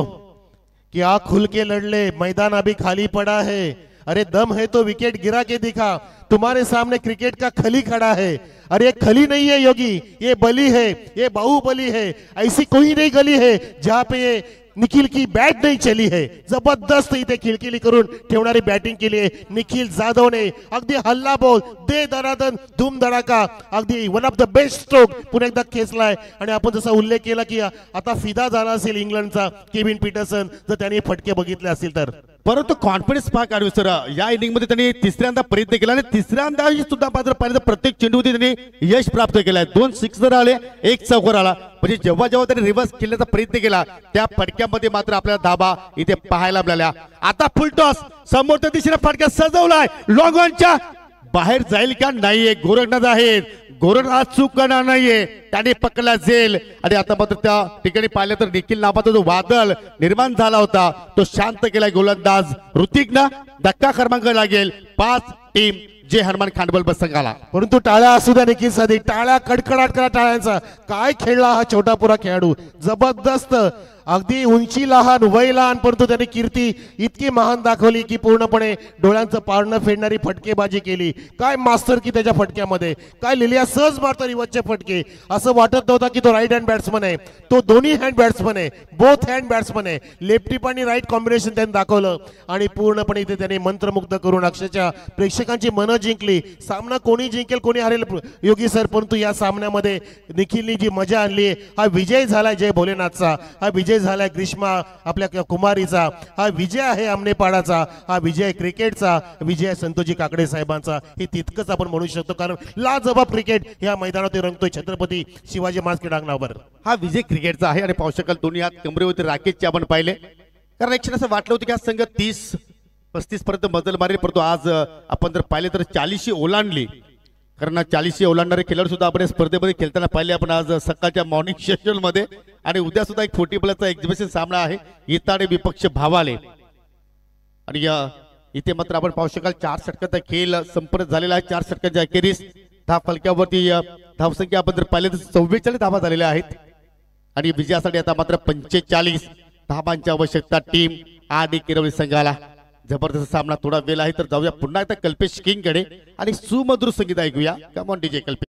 कि आ खुल के लड़ ले, मैदान अभी खाली पड़ा है. अरे दम है तो विकेट गिरा के दिखा. तुम्हारे सामने क्रिकेट का खली खड़ा है. अरे ये खली नहीं है योगी, ये बली है, ये बाहुबली है. ऐसी कोई नहीं गली है जहां पे ये निखिल की बैट नहीं चली है. जबरदस्त इथे खिलखिली करून ठेवणारी बॅटिंग केली आहे निखिल जाधवने. अगदी हल्ला बोल, दे दनादन, धूम धडाका, अगदी one of the best stroke पुन्हा एकदा खेचलाय. आणि आपण जसा उल्लेख केला की आता फिदा झाला असेल इंग्लंडचा केविन पीटरसन जर त्यांनी फटके बघितले असतील तर. परंतु कॉन्फिडन्स पहा काढू सर. या इनिंग मध्ये त्यांनी तिसऱ्यांदा प्रयत्न केला आणि तिसऱ्यांदा सुद्धा मात्र पाहिलं प्रत्येक चेंडूमध्ये त्यांनी यश प्राप्त केलंय. 2 सिक्सर आले, 1 चौकार आला. म्हणजे जेव्हा त्यांनी रिव्हर्स खेळण्याचा प्रयत्न केला त्या फटक्यामध्ये मात्र आपल्याला धाबा इथे पाहायला मिळाल्या. आता फुल टॉस, समोरच्या दिशेने फटका सजवलाय, लॉंग ऑनच्या बाहेर जाईल का नाहीये. गोरखनाथ आहेत, गोरखनाथ चूक करणार नाहीये, त्याने पकडला जेल. आणि आता मात्र त्या ठिकाणी पाहिलं तर निखिल नावाचा जो वादळ निर्माण झाला होता तो शांत केलाय गोलंदाज ऋतिकनं. धक्का क्रमांक लागेल 5 टीम जय हनुमान खांडवल बस संघाला. परंतु टाळ्या असू द्या निखिल साठी, टाळ्या कडकडाट करा टाळ्यांचा. काय खेळला हा छोटापुरा खेळाडू, जबरदस्त. अगदी उंची लहान, वय लहान, परंतु त्याने कीर्ती इतकी महान दाखवली की पूर्णपणे डोळ्यांचं पारणं फेडणारी फटकेबाजी केली. काय मास्टर की त्याच्या फटक्यामध्ये, काय लिहिल्या सहज मारतो रिवर्सचे फटके. असं वाटत नव्हता की तो राईट हँड बॅट्समन आहे, तो दोन्ही हँड बॅट्समन आहे, बोथ हँड बॅट्समन आहे. लेफ्टी आणि राईट कॉम्बिनेशन त्यांनी दाखवलं आणि पूर्णपणे इथे त्याने मंत्रमुग्ध करून अक्षरशः प्रेक्षकांची मनं जिंकली. सामना कोणी जिंकेल कोणी हरेल योगी सर, परंतु या सामन्यामध्ये निखिलनी जी मजा आणली, हा विजय झालाय जय भोलेनाथचा, हा विजय झालाय ग्रीष्मा आपल्या कुमारीचा, हा विजय आहे आमनेपाडाचा, हा विजय क्रिकेटचा, विजय संतोषजी काकडे साहेबांचा. हे तितकंच आपण म्हणू शकतो, कारण लाजवाब क्रिकेट या मैदानात रंगतोय छत्रपती शिवाजी महाराज क्रीडांगणावर. हा विजय क्रिकेटचा आहे आणि पाहू शकाल दोन्ही हात कमरेवरती राकेशचे आपण पाहिले. कारण एक क्षण असं वाटलं होतं की हा संघ 30-35 पर्यंत मजल मारेल, परंतु आज आपण जर पाहिले तर 40 ओलांडली. कारण 40 ओलांडणारे खेळाडू सुद्धा आपण स्पर्धेमध्ये खेळताना पाहिले आपण आज सकाळच्या मॉर्निंग सेशन मध्ये. आणि उद्या सुद्धा एक 40 प्लसचा एक्झिबिशन सामना आहे इताडे विपक्ष भावाले. आणि इथे मात्र आपण पाहू शकाल 4 षटकांचा खेळ संपन्न झालेला आहे. 4 षटकांच्या अखेरीस दहा फलक्यावरती धावसंख्या आपण जर पाहिले तर 44 धावा झालेल्या आहेत आणि विजयासाठी आता मात्र 45 धावांची आवश्यकता टीम आदी किरवली संघाला. जबरदस्त सामना थोडा वेळ आहे तर जाऊया पुन्हा एकदा कल्पेश किंगकडे आणि सुमधुर संगीत ऐकूया. Come on DJ Kalpesh.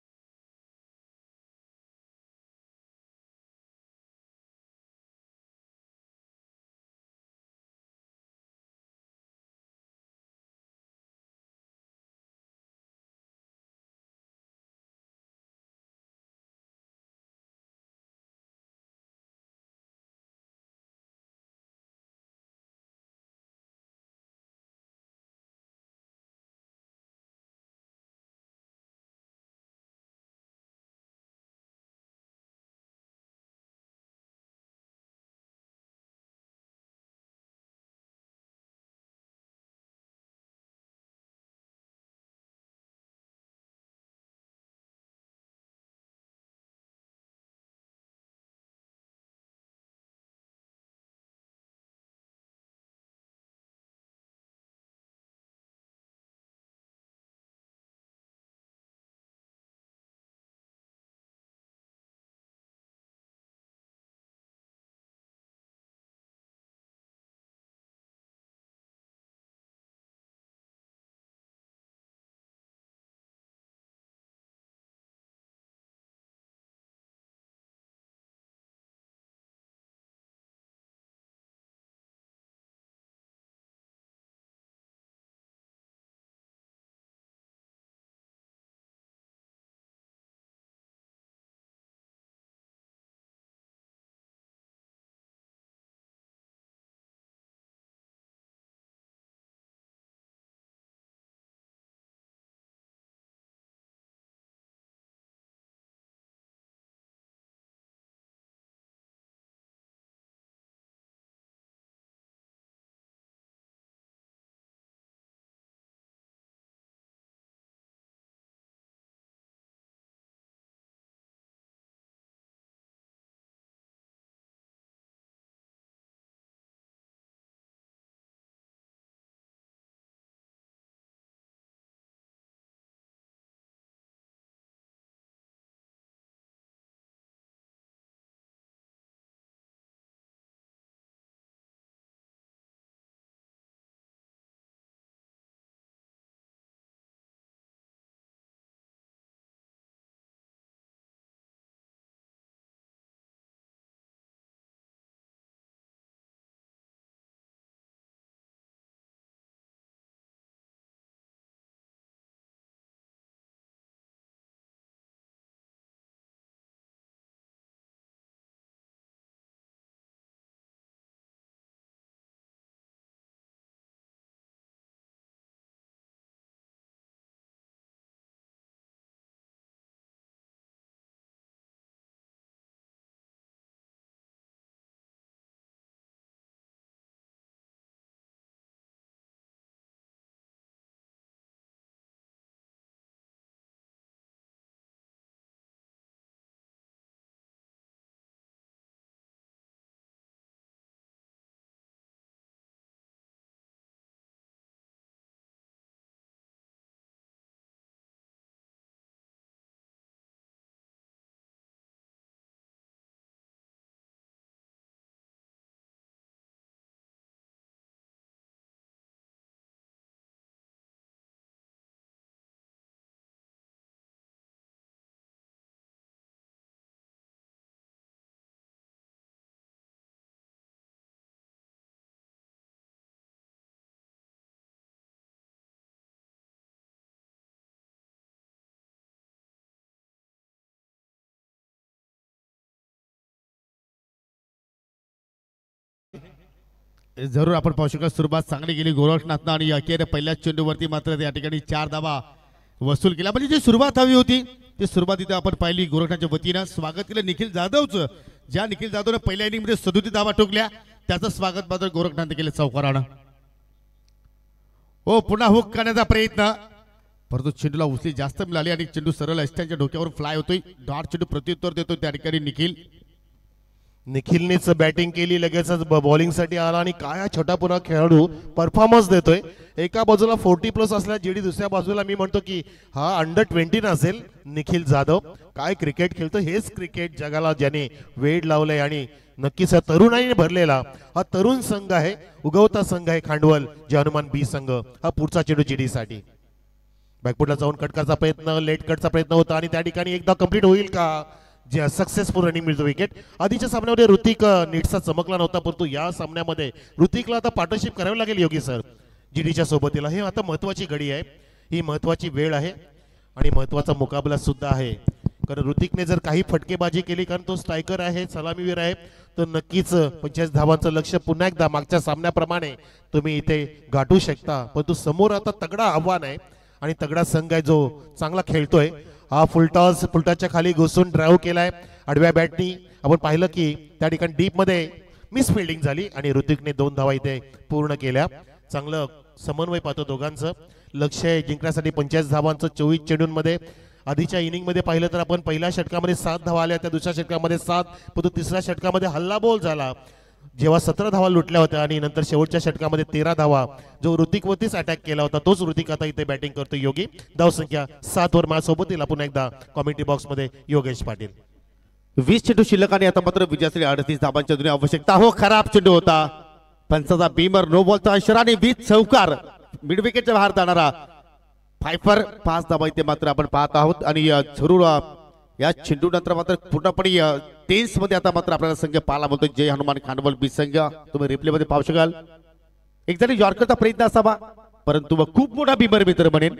जरूर आपण पाहू शकतो सुरुवात चांगली गेली गोरखनाथनं आणि अखेर पहिल्या चेंडूवरती मात्र त्या ठिकाणी 4 धावा वसूल केला. म्हणजे जी सुरुवात हवी होती ती सुरुवात इथे आपण पाहिली गोरखनाथच्या वतीनं. स्वागत केलं निखिल जाधवचं. ज्या निखिल जाधवनं पहिल्या इनिंगमध्ये 37 धावा ठोकल्या त्याचं स्वागत मात्र गोरखनाथने केलं चौकारानं. हो पुन्हा हुक करण्याचा प्रयत्न परंतु चेंडूला उचली जास्त मिळाली आणि चेंडू सरळ अस्ट्यांच्या डोक्यावर फ्लाय होतोय. डॉट चेंडू प्रत्युत्तर देतो त्या ठिकाणी निखिल. निखिलनेच बॅटिंग केली, लगेचच बॉलिंगसाठी आला आणि काय हा छोटापुरा खेळाडू परफॉर्मन्स देतोय. एका बाजूला 40+ असल्या जेडी, दुसऱ्या बाजूला मी म्हणतो की हा अंडर-20 नसेल निखिल जाधव. काय क्रिकेट खेळतो, हेच क्रिकेट जगाला ज्याने वेड लावलंय आणि नक्कीच हा तरुणाईने भरलेला हा तरुण संघ आहे, उगवता संघ आहे खांडवल जे हनुमान बी संघ. हा पुढचा चेंडू जेडीसाठी बॅकफुटला जाऊन कटकाचा प्रयत्न, लेट कटचा प्रयत्न होता आणि त्या ठिकाणी एकदा कंप्लीट होईल का, जे सक्सेसफुल रनिंग मिळतो विकेट. आधीच्या सामन्यामध्ये ऋतिक नीटचा चमकला नव्हता, परंतु या सामन्यामध्ये ऋतिकला आता पार्टनरशिप करावी लागेल योगी सर जीडीच्या सोबतीला. हे आता महत्वाची घडी आहे, ही महत्वाची वेळ आहे आणि महत्वाचा मुकाबला सुद्धा आहे. कारण ऋतिकने जर काही फटकेबाजी केली, कारण तो स्ट्रायकर आहे, सलामीवीर आहे, तर नक्कीच 45 धावांचं लक्ष पुन्हा एकदा मागच्या सामन्याप्रमाणे तुम्ही इथे गाठू शकता. परंतु समोर आता तगडा आव्हान आहे आणि तगडा संघ आहे जो चांगला खेळतोय. हा फुलटॉसच्या खाली घुसून ड्राईव्ह केलाय आडव्या बॅटनी. आपण पाहिलं की त्या ठिकाणी डीप मध्ये मिस फिल्डिंग झाली आणि ऋतिकने 2 धावा इथे पूर्ण केल्या. चांगलं समन्वय पाहतो दोघांचं. लक्ष आहे जिंकण्यासाठी 45 धावांचं 24 चेंडूंमध्ये. आधीच्या इनिंग मध्ये पाहिलं तर आपण पहिल्या षटकामध्ये 7 धावा आल्या, त्या दुसऱ्या षटकामध्ये 7, परंतु तिसऱ्या षटकामध्ये हल्लाबोल झाला जेव्हा 17 धावा लुटल्या होत्या आणि नंतर शेवटच्या षटकामध्ये 13 धावा जो ऋतिकवरतीच अटॅक केला होता, तोच ऋतिक आता इथे बॅटिंग करतो. योगी धावसंख्या 7 वर माझ्यासोबत येईल. पुन्हा एकदा कॉमेंट्री बॉक्स मध्ये योगेश पाटील. 20 चेंडू शिल्लक आणि आता मात्र विजयासाठी 38 धाबांच्या दुनिया आवश्यकता. हो, खराब चेंडू होता, पंचाचा बीमर, नो बॉलचा इशारा आणि 20 चौकार, मिड विकेटच्या बाहेर जाणारा फायफर. 5 धाबा इथे मात्र आपण पाहत आहोत आणि जरूर या चेंडू नंतर मात्र पूर्णपणे टेन्स मध्ये आता मात्र आपल्याला संघ पाहायला बोलतो जय हनुमान खांडवल बी संघ. तुम्ही रिप्ले मध्ये पाहू शकाल. एक जरी यॉर्करचा प्रयत्न असावा, परंतु खूप मोठा बीमर मित्र म्हणेन.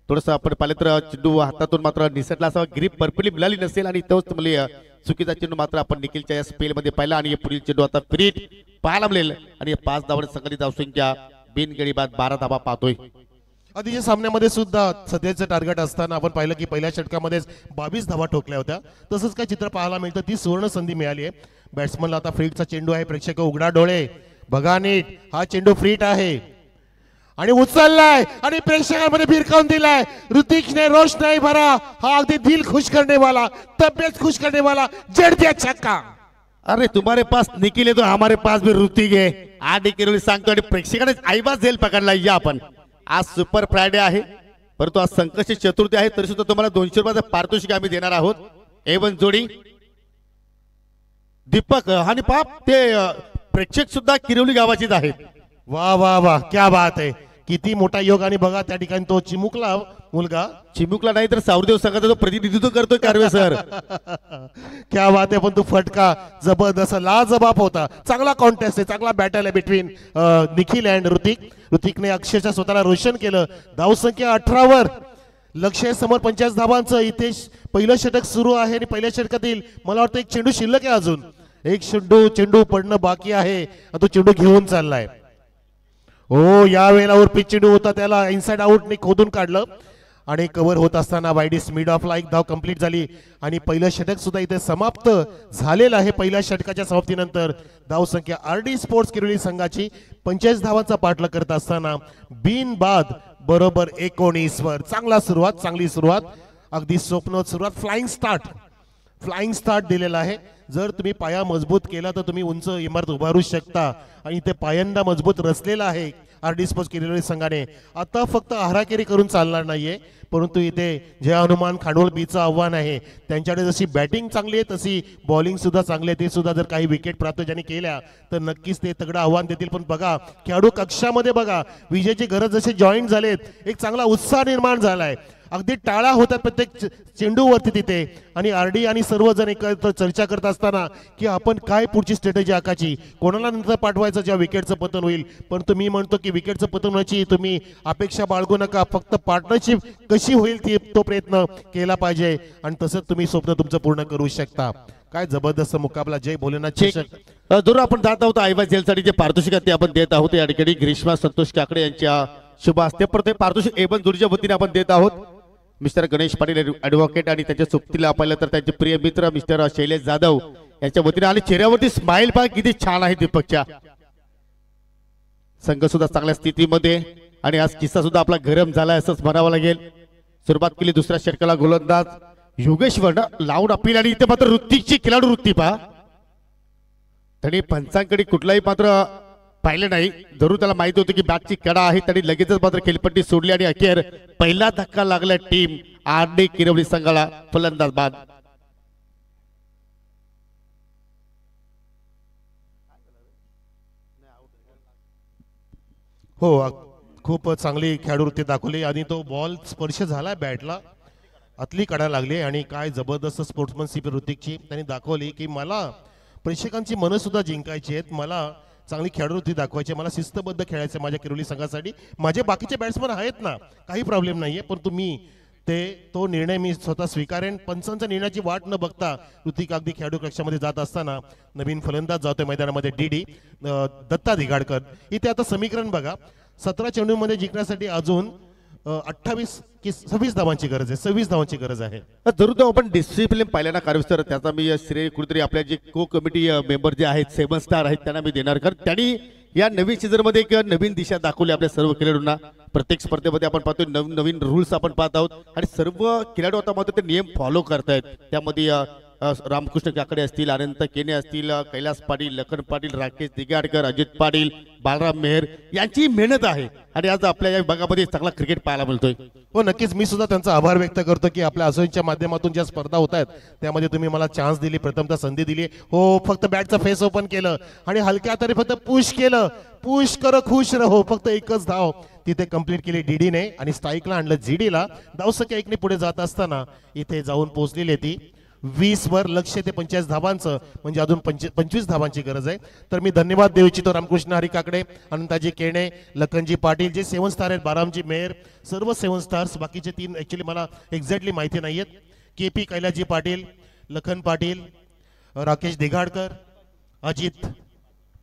थोडस आपण पाहिलं तर चेंडू हातातून मात्र निसटला असावा, ग्रीप भरपूर मिळाली नसेल आणि तोच मला चुकीचा चेंडू मात्र आपण निखिलच्या या स्पेल मध्ये पाहिला आणि पुढील चेंडू आता फ्रीट पाहायला मिळेल आणि 5 धावांनी संघटित धावसंख्या बिनगडी बाद 12 धावा पाहतोय. आधीच्या सामन्यामध्ये सुद्धा सध्याचं टार्गेट असताना आपण पाहिलं की पहिल्या षटकामध्येच 22 धावा ठोकल्या होत्या. तसंच काय चित्र पाहायला मिळतं. ती सुवर्ण संधी मिळाली आहे बॅट्समनला. आता फ्रीटचा चेंडू आहे, प्रेक्षक उघडा डोळे बघा नीट, हा चेंडू फ्रीट आहे आणि उचललाय आणि प्रेक्षकांमध्ये भिरकावून दिलाय. ऋतिकने रोष नाही भरा, हा अगदी दिल खुश करने वाला, तबियत खुश करने वाला जड़ दिया छक्का. अरे तुम्हारे पास निखिल है तो हमारे पास भी ऋतिक है. आधी किरोली सांगतो आणि प्रेक्षकाने आईबाज झेल पकडला. या आपण आज सुपर फ्रायडे आहे, परंतु आज संकष्टी चतुर्थी आहे, तरी सुद्धा तुम्हाला 200 रुपयाचं पारितोषिक आम्ही देणार आहोत. एवन जोडी दीपक आणि पाप ते प्रेक्षक सुद्धा किरवली गावाचीच आहेत. वा वा वा, क्या बात आहे. किती मोठा योग. आणि बघा त्या ठिकाणी तो चिमुकला मुलगा, चिमुकला नाही तर सावरदेव संघाचा तो प्रतिनिधित्व करतोय कारवे सर. क्या बात आहे. पण तू फटका जबरदस्त लाजबाब होता. चांगला कॉन्टेस्ट आहे, चांगला बॅटल आहे बिटवीन निखिल अँड ऋतिक. ऋतिकने अक्षरशः स्वतःला रोशन केलं. धावसंख्या 18 वर, लक्ष आहे समोर 50 धावांचं. इथे पहिलं षटक सुरू आहे आणि पहिल्या षटकातील मला वाटतं एक चेंडू शिल्लक आहे, अजून एक चेंडू पडणं बाकी आहे. तो चेंडू घेऊन चाललाय. हो, या वेळेला उर्पित चेंडू होता, त्याला इनसाइड आउटने खोदून काढलं आणि कव्हर होत असताना वाईडीस मिड ऑफला एक धाव कंप्लीट झाली आणि पहिलं षटक सुद्धा इथे समाप्त झालेलं आहे. पहिल्या षटकाच्या समाप्तीनंतर धावसंख्या आरडी स्पोर्ट्स किरोली संघाची 45 धावांचा पाठलाग करत असताना बिनबाद बरोबर 19 वर. चांगली सुरुवात, अगदी स्वप्नवत सुरुवात. फ्लाइंग स्टार्ट दिलेला आहे. जर तुम्ही पाया मजबूत केला तर तुम्ही उंच इमारत उभारू शकता आणि ते पायंडा मजबूत रचलेला आहे आरडी स्पोर्ट्स किरोली संघाने. आता फक्त आहाराकेरी करून चालणार नाहीये, परंतु इथे जय हनुमान खांडवल बीचं आव्हान आहे. त्यांच्याकडे जशी बॅटिंग चांगली आहे तशी बॉलिंग सुद्धा चांगली आहे. ते सुद्धा जर काही विकेट प्राप्त ज्यांनी केल्या तर नक्कीच ते तगडं आव्हान देतील. पण बघा खेळाडू कक्षामध्ये बघा विजयाची गरज जसे जॉईन झालेत, एक चांगला उत्साह निर्माण झालाय. अगदी टाळा होतात प्रत्येक चेंडूवरती तिथे आणि आरडी आणि सर्वजण एकत्र चर्चा करत असताना की आपण काय पुढची स्ट्रॅटेजी आखायची, कोणाला नंतर पाठवायचं जेव्हा विकेटचं पतन होईल. पण तुम्ही म्हणतो की विकेटचं पतन होण्याची तुम्ही अपेक्षा बाळगू नका, फक्त पार्टनरशिप कशी होईल तो प्रयत्न केला पाहिजे आणि तसंच तुम्ही स्वप्न तुमचं पूर्ण करू शकता. काय जबरदस्त मुकाबला. जय भोलेनाथ. जरूर आपण जात आहोत आईबाज जेलसाठी जे पारितोषिक ते आपण देत आहोत. या ठिकाणी ग्रीष्मा संतोष काकडे यांच्या शुभ हस्ते ते पारितोषिक एवन जोडीच्या वतीने आपण देत आहोत. मिस्टर गणेश पाटील ॲडव्होकेट आणि त्यांच्या सोबतीला पाहिलं तर त्यांचे प्रिय मित्र मिस्टर शैलेश जाधव यांच्या वतीने आणि चेहऱ्यावरती स्माइल पहा किती छान आहे दीपकच्या. संघ सुद्धा चांगल्या स्थितीमध्ये आणि आज किस्सा सुद्धा आपला गरम झालाय असंच म्हणावं लागेल. सुरुवात केली दुसऱ्या षटकाला गोलंदाज योगेश्वर लाऊड अपील आणि इथे मात्र ऋतिकची खेळाडू वृत्ती पहा. त्यांनी पंचांकडे कुठलाही मात्र पाहिलं नाही. जरूर त्याला माहिती होतं की बॅटची कडा आहे. त्यांनी लगेचच मात्र खेळपट्टी सोडली आणि अखेर पहिला धक्का लागला टीम आरडी किरवली संघाला. फलंदाज बाद. हो खूप चांगली खेळाडूवृत्ती दाखवली आणि तो बॉल स्पर्श झाला बॅटला, आतली कडा लागली आणि काय जबरदस्त स्पोर्ट्समनशिप ऋतिकची त्यांनी दाखवली की मला प्रेक्षकांची मनं सुद्धा जिंकायची आहेत, मला चांगली खेळाडूवृत्ती दाखवायची, मला शिस्तबद्ध खेळायचं माझ्या किरोली संघासाठी. माझे बाकीचे बॅट्समन आहेत ना, काही प्रॉब्लेम नाही आहे, परंतु मी तो निर्णय मी स्वतः स्वीकारेन. पंचांच्या निर्णयाची वाट न बघता ऋतिक अगदी खेळाडू कक्षामध्ये जात असताना नवीन फलंदाज जातोय मैदानामध्ये डी दत्ता दिगाडकर. इथे आता समीकरण बघा, 17 चेंडूमध्ये जिंकण्यासाठी अजून 28 की 26 धावांची गरज आहे, 26 धावांची गरज आहे. जरूर तो आपण डिसिप्लिन पाहिला ना कारविस्तर, त्याचा मी श्रेय कुठेतरी आपल्या जे को कमिटी मेंबर जे आहेत 7 स्टार आहेत त्यांना मी देणार. कारण त्यांनी या नवीन सीझन मध्ये एक नवीन दिशा दाखवली आपल्या सर्व खेळाडूंना. प्रत्येक स्पर्धेमध्ये आपण पाहतो नवीन रूल्स आपण पाहत आहोत आणि सर्व खेळाडू आता मात्र ते नियम फॉलो करतायत. त्यामध्ये रामकृष्ण काकडे असतील, अनंत केने असतील, कैलास पाटील, लखन पाटील, राकेश दिगाडकर, अजित पाटील, बालराम मेहर यांची मेहनत आहे आणि आज आपल्या या विभागामध्ये चांगला क्रिकेट पाहायला मिळतोय. हो नक्कीच, मी सुद्धा त्यांचा आभार व्यक्त करतो की आपल्या असोसिएशनच्या माध्यमातून ज्या स्पर्धा होत आहेत त्यामध्ये तुम्ही मला चान्स दिली, प्रथमतः संधी दिली. हो फक्त बॅटचं फेस ओपन केलं आणि हलक्या तरी फक्त पुश केलं, पुश कर खुश रहो, फक्त एकच धाव तिथे कंप्लीट केली डीडीने आणि स्ट्राईकला आणलं जीडीला. धावसंख्या 1ने पुढे जात असताना इथे जाऊन पोहोचलेली ती 20 वर लक्ष ते 45 धावांचं, म्हणजे अजून 25 धावांची गरज आहे. तर मी धन्यवाद देऊ इच्छितो रामकृष्ण हरी काकडे, अनंताजी केणे, लखनजी पाटील जे 7 स्टार आहेत, बारामजी मेहर, सर्व 7 स्टार्स. बाकीचे 3 ऍक्च्युली मला एक्झॅक्टली माहिती नाही आहेत. केपी कैलासजी पाटील, लखन पाटील, राकेश दिघाडकर, अजित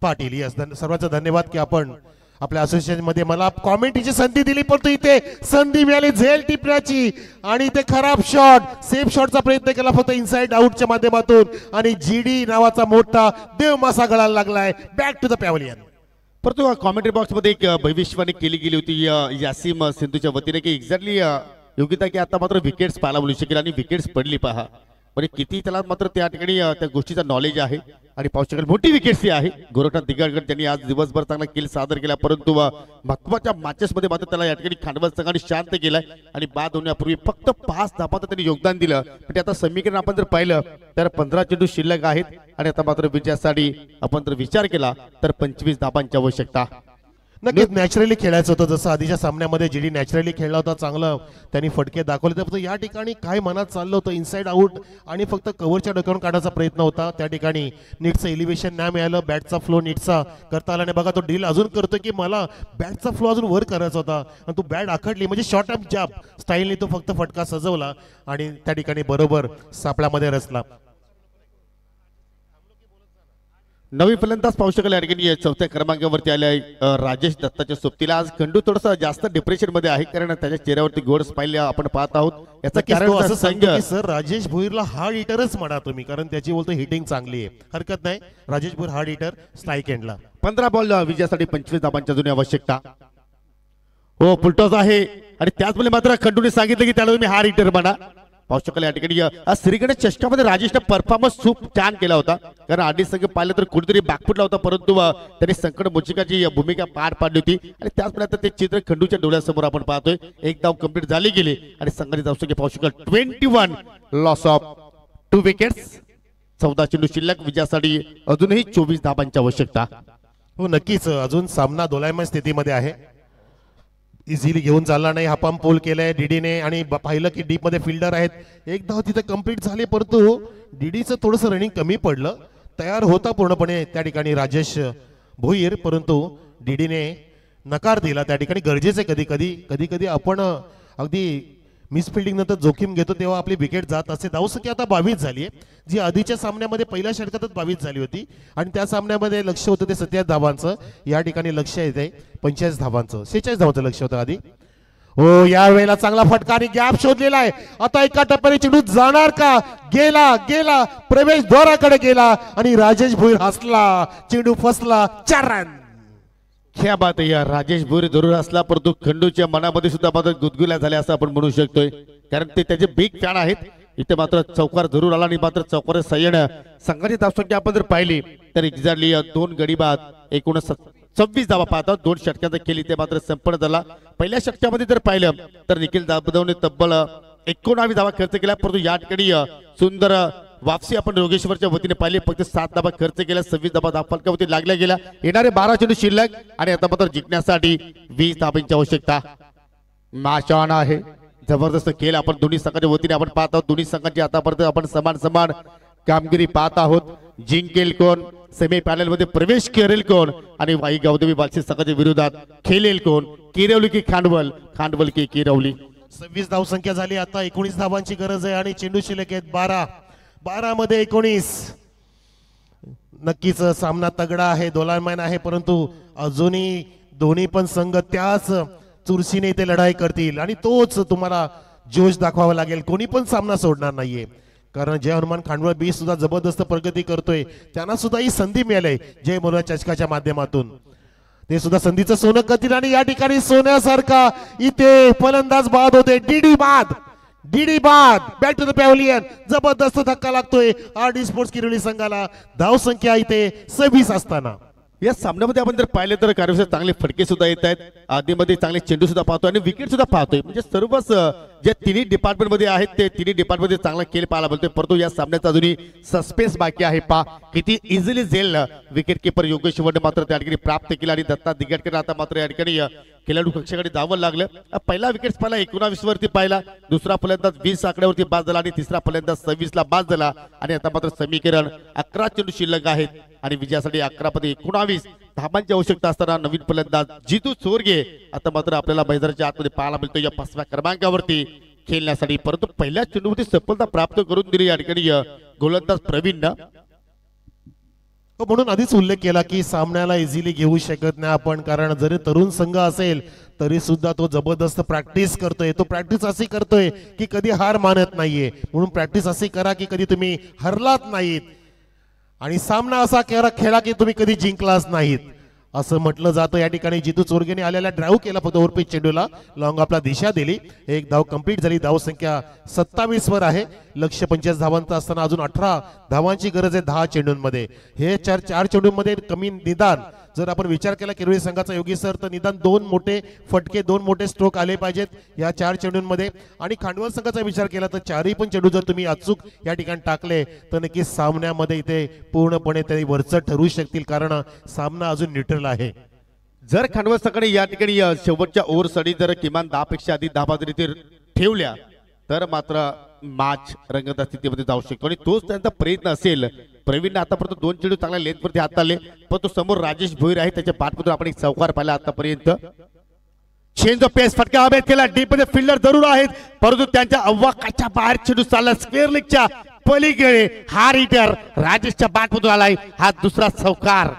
पाटील, यस सर्वांचा धन्यवाद की आपण आपल्या असोसिएशन मध्ये मला कॉमेंटची संधी दिली, परंतु इथे संधी मिळाली झेल टिपण्याची आणि इथे खराब शॉट, सेफ शॉटचा प्रयत्न केला फक्त इनसाइड आउटच्या माध्यमातून आणि जीडी नावाचा मोठा देव मासा गळायला लागलाय. Back to the pavilion. परंतु कॉमेंट्री बॉक्स मध्ये एक भविष्यवाणी केली गेली होती यासिम सिंधूच्या वतीने की एक्झॅक्टली योग्यता की आता मात्र विकेट्स पाहायला मिळू शकेल आणि विकेट्स पडली पहा. म्हणजे किती त्याला मात्र त्या ठिकाणी त्या गोष्टीचा नॉलेज आहे आणि पाहू शकेल मोठी विकेट्स आहे. गोरखनाथ दिगाडकर त्यांनी आज दिवसभर चांगला खेळ सादर केला, परंतु महत्वाच्या मॅचेस मध्ये मात्र त्याला या ठिकाणी खांडवत संघाने शांत केलाय आणि बाद होण्यापूर्वी फक्त 5 धावांचं त्यांनी योगदान दिलं. पण आता समीकरण आपण जर पाहिलं तर 15 चेंडू शिल्लक आहेत आणि आता मात्र विजयासाठी आपण जर विचार केला तर 25 धावांची आवश्यकता. नक्कीच नॅचरली खेळायचं होतं, जसं आधीच्या सामन्यामध्ये जीडी नॅचरली खेळला होता, चांगलं त्यांनी फटके दाखवले. तर या ठिकाणी काय मनात चाललं होतं, इनसाइड आउट आणि फक्त कव्हरच्या डोक्यावरून काढायचा प्रयत्न होता. त्या ठिकाणी नीटचं एलिव्हेशन नाही मिळालं, बॅटचा फ्लो नीटचा करता आला नाही. बघा तो डील अजून करतोय की मला बॅटचा फ्लो अजून वर करायचा होता आणि तो बॅट आखडली, म्हणजे शॉर्ट अप जॅब स्टाईलने तो फक्त फटका सजवला आणि त्या ठिकाणी बरोबर सापळ्यामध्ये रचला. नवी फलंदाज पाहू शकेल या ठिकाणी 4थ्या क्रमांकावरती आले राजेश दत्ताच्या सोबतीला. आज खंडू थोडंसं जास्त डिप्रेशन मध्ये आहे कारण त्याच्या चेहऱ्यावरती गोड स्माइल आपण पाहत आहोत. याचं कारण असं सांगतो की सर राजेश भोईरला हार्ड हिटरच म्हणा तुम्ही, कारण त्याची बोलतो हिटिंग चांगली आहे, हरकत नाही. Rajesh Bhoir hard hitter, strike एंडला 15 बॉल विजयासाठी 25 धावांच्या जुनी आवश्यकता. हो फुलटॉस आहे आणि त्याचमुळे मात्र खंडूने सांगितलं की त्याला तुम्ही हार्ड हिटर म्हणा. पाहू शकाल या ठिकाणी आज श्रीगणेश चषकामध्ये राजेशने परफॉर्मन्स खूप छान केला होता, कारण आधी संघ पाहिलं तर कुठेतरी बागफुटला होता, परंतु त्यांनी संकट मोचिकाची भूमिका पार पाडली होती आणि त्याचप्रमाणे आता ते चित्र खंडूच्या डोळ्यासमोर आपण पाहतोय. एक धाव कंप्लीट झाली गेली आणि संघाने धावसंख्या पाहू शकाल 21, लॉस ऑफ 2 विकेट्स, 14 चेंडू शिल्लक, विजयासाठी अजूनही 24 धावांची आवश्यकता. हो नक्कीच, अजून सामना दोलायमान स्थितीमध्ये आहे, इझिली घेऊन चालला नाही. हा पंप पोल केलाय डीडीने आणि पाहिलं की डीप मध्ये फिल्डर आहेत. एक धाव तिथे कंप्लीट झाली, परंतु डीडीचं थोडंसं रनिंग कमी पडलं. तयार होता पूर्णपणे त्या ठिकाणी राजेश भोईर, परंतु डीडीने नकार दिला. त्या ठिकाणी गरजेचे कधी कधी आपण अगदी मिसफिल्डिंग नंतर जोखीम घेतो तेव्हा आपली विकेट जात असते. धावसंख्या आता 22 झाली आहे, जी आधीच्या सामन्यामध्ये पहिल्या षटकातच 22 झाली होती आणि त्या सामन्यामध्ये लक्ष होतं ते 27 धावांचं. या ठिकाणी लक्ष येते 45 धावांचं, 46 धावांचं लक्ष होतं आधी. हो यावेळेला चांगला फटका आणि गॅप शोधलेला आहे. आता एका टप्प्याने चेंडू जाणार का, गेला प्रवेश द्वाराकडे गेला आणि राजेश भोईर हसला, चेंडू फसला. 4 रन. क्या बात आहे यार, राजेश भोईर जरूर असला, परंतु खंडूच्या मनामध्ये सुद्धा मात्र गुदगुल्या झाल्या असं आपण म्हणू शकतोय, कारण ते त्याचे बिग फॅन आहेत इथे मात्र चौकार जरूर आला आणि मात्र चौकार सय्यन संघाची धावसंख्या आपण जर पाहिली तर एक्झॅक्टली 2 गडी बाद एकूण 26 धावा पाहतात. 2 षटकांचा खेळ इथे मात्र संपन्न झाला. पहिल्या षटकामध्ये जर पाहिलं तर निखिल जाधवने तब्बल 19 धावा खर्च केला, परंतु या ठिकाणी सुंदर वापसी आपण योगेश्वरच्या वतीने पाहिली. फक्त 7 धावा खर्च केल्या, 26 धावा धावफलकावरती लागल्या गेल्या. येणारे 12 चेंडू शिल्लक आणि आता मात्र जिंकण्यासाठी 20 धावांची आवश्यकता. माशान आहे, जबरदस्त खेळ आपण दोन्ही संघाच्या वतीने आपण पाहत आहोत. दोन्ही संघांची आतापर्यंत आपण समान कामगिरी पाहत आहोत. जिंकेल कोण, सेमी फायनल मध्ये प्रवेश करेल कोण आणि वाई गावदेवी बालशी संघाच्या विरोधात खेळेल कोण, किरवली की खांडवल, खांडवल की किरवली. 26 धावसंख्या झाली, आता 19 धावांची गरज आहे आणि चेंडू शिल्लक आहेत 12 मध्ये 19. नक्कीच सामना तगडा आहे, दोलायमान आहे, परंतु अजूनही दोन्ही पण संघ त्याच चुरशीने इथे लढाई करतील आणि तोच तुम्हाला जोश दाखवावा लागेल. कोणी पण सामना सोडणार नाहीये, कारण जय हनुमान खांडवळ बी सुद्धा जबरदस्त प्रगती करतोय. त्यांना सुद्धा ही संधी मिळाली जय मोला चषकाच्या माध्यमातून. ते सुद्धा संधीचं सोनं करतील आणि या ठिकाणी सोन्यासारखा इथे फलंदाज बाद होते. डीडी बाद बॅक टू द पॅव्हलियन. जबरदस्त धक्का लागतोय आरडी स्पोर्ट्स किरोली संघाला. धावसंख्या इथे 26 असताना या सामन्यामध्ये आपण जर पाहिले तर कार्यक्षेत्रात चांगले फटके सुद्धा येत आहेत. आधीमध्ये चांगले चेंडू सुद्धा पाहतोय आणि विकेट सुद्धा पाहतोय. म्हणजे सर्वच जे तिन्ही डिपार्टमेंट मध्ये आहेत ते तिन्ही डिपार्टमेंट मध्ये चांगला खेळ पाहायला मिळतोय. परंतु या सामन्यात अजूनही सस्पेन्स बाकी आहे. किती इझिली झेल विकेट किपर योगेश्वरने मात्र त्या ठिकाणी प्राप्त केला आणि दत्ता दिगटकर आता मात्र या ठिकाणी खेळाडू कक्षाकडे धावं लागलं. पहिला विकेट पाहिला 19 वरती पाहिला, दुसरा फलंदाज 20 आकड्यावरती बाद झाला आणि तिसरा फलंदाज 26 ला बाद झाला. आणि आता मात्र समीकरण 11 चेंडू शिल्लक आहेत आणि विजयासाठी 11 मध्ये 19 धावांची आवश्यकता असताना नवीन फलंदाज जितू चोरगे आता मात्र आपल्याला मैदानाच्या आतमध्ये पाहायला मिळतो या 5व्या क्रमांकावरती खेळण्यासाठी. परंतु पहिल्या चेंडूमध्ये सफलता प्राप्त करून दिली या ठिकाणी गोलंदाज प्रवीण. म्हणून आधीच उल्लेख केला की सामन्याला इझिली घेऊ शकत नाही आपण, कारण जरी तरुण संघ असेल तरी सुद्धा तो जबरदस्त प्रॅक्टिस करतोय. तो प्रॅक्टिस अशी करतोय की कधी हार मानत नाहीये. म्हणून प्रॅक्टिस अशी करा की कधी तुम्ही हरलात नाहीत आणि सामना असा खेळा की तुम्ही कधी जिंकलाच नाहीत असं म्हटलं जातं. या ठिकाणी जितू चोरगेने आलेला ड्राईव्ह केला, फक्त ओव्हरपिच चेंडूला लॉंग आपला दिशा दिली. एक धाव कंप्लीट झाली. धावसंख्या 27 वर आहे. लक्ष्य 25 धावांचा असताना अजून 18 धावांची गरज आहे 10 चेंडूंमध्ये. हे चार चेंडूंमध्ये कमी निदान जर आपण विचार केला किरोली संघाचा योगी सर तर निदान 2 मोठे फटके 2 मोठे स्ट्रोक आले पाहिजेत या 4 चेंडूंमध्ये. आणि खांडवल संघाचा विचार केला तर 4ही पण चेंडू जर तुम्ही अचूक या ठिकाणी टाकले तर नक्कीच सामन्यामध्ये इथे पूर्णपणे ते वरचढ ठरू शकतील, कारण सामना अजून न्यूट्रल आहे. जर खांडवल संघाने या ठिकाणी शेवटच्या ओव्हरसाठी जर किमान 10 पेक्षा अधिक धावा जरी ते ठेवल्या तर मात्र मॅच रंगतदार स्थितीमध्ये जाऊ शकतो आणि तोच त्यांचा प्रयत्न असेल. प्रवीण आतापर्यंत 2 चेंडू चांगल्या लेंथवरती हात आले, पण तो समोर राजेश भोईर आहे, त्याच्या पाठमधून आपण एक चौकार पाहिला आतापर्यंत. चेंज ऑफ पेस फटका अभेद केला. डीप मध्ये फिल्डर जरूर आहेत, परंतु त्यांच्या अव्वाकाच्या बाहेर चेंडू चालला स्क्वेअर लेगच्या पलीकडे. हार हिटर राजेशच्या बॅटमधून आलाय, हा दुसरा चौकार.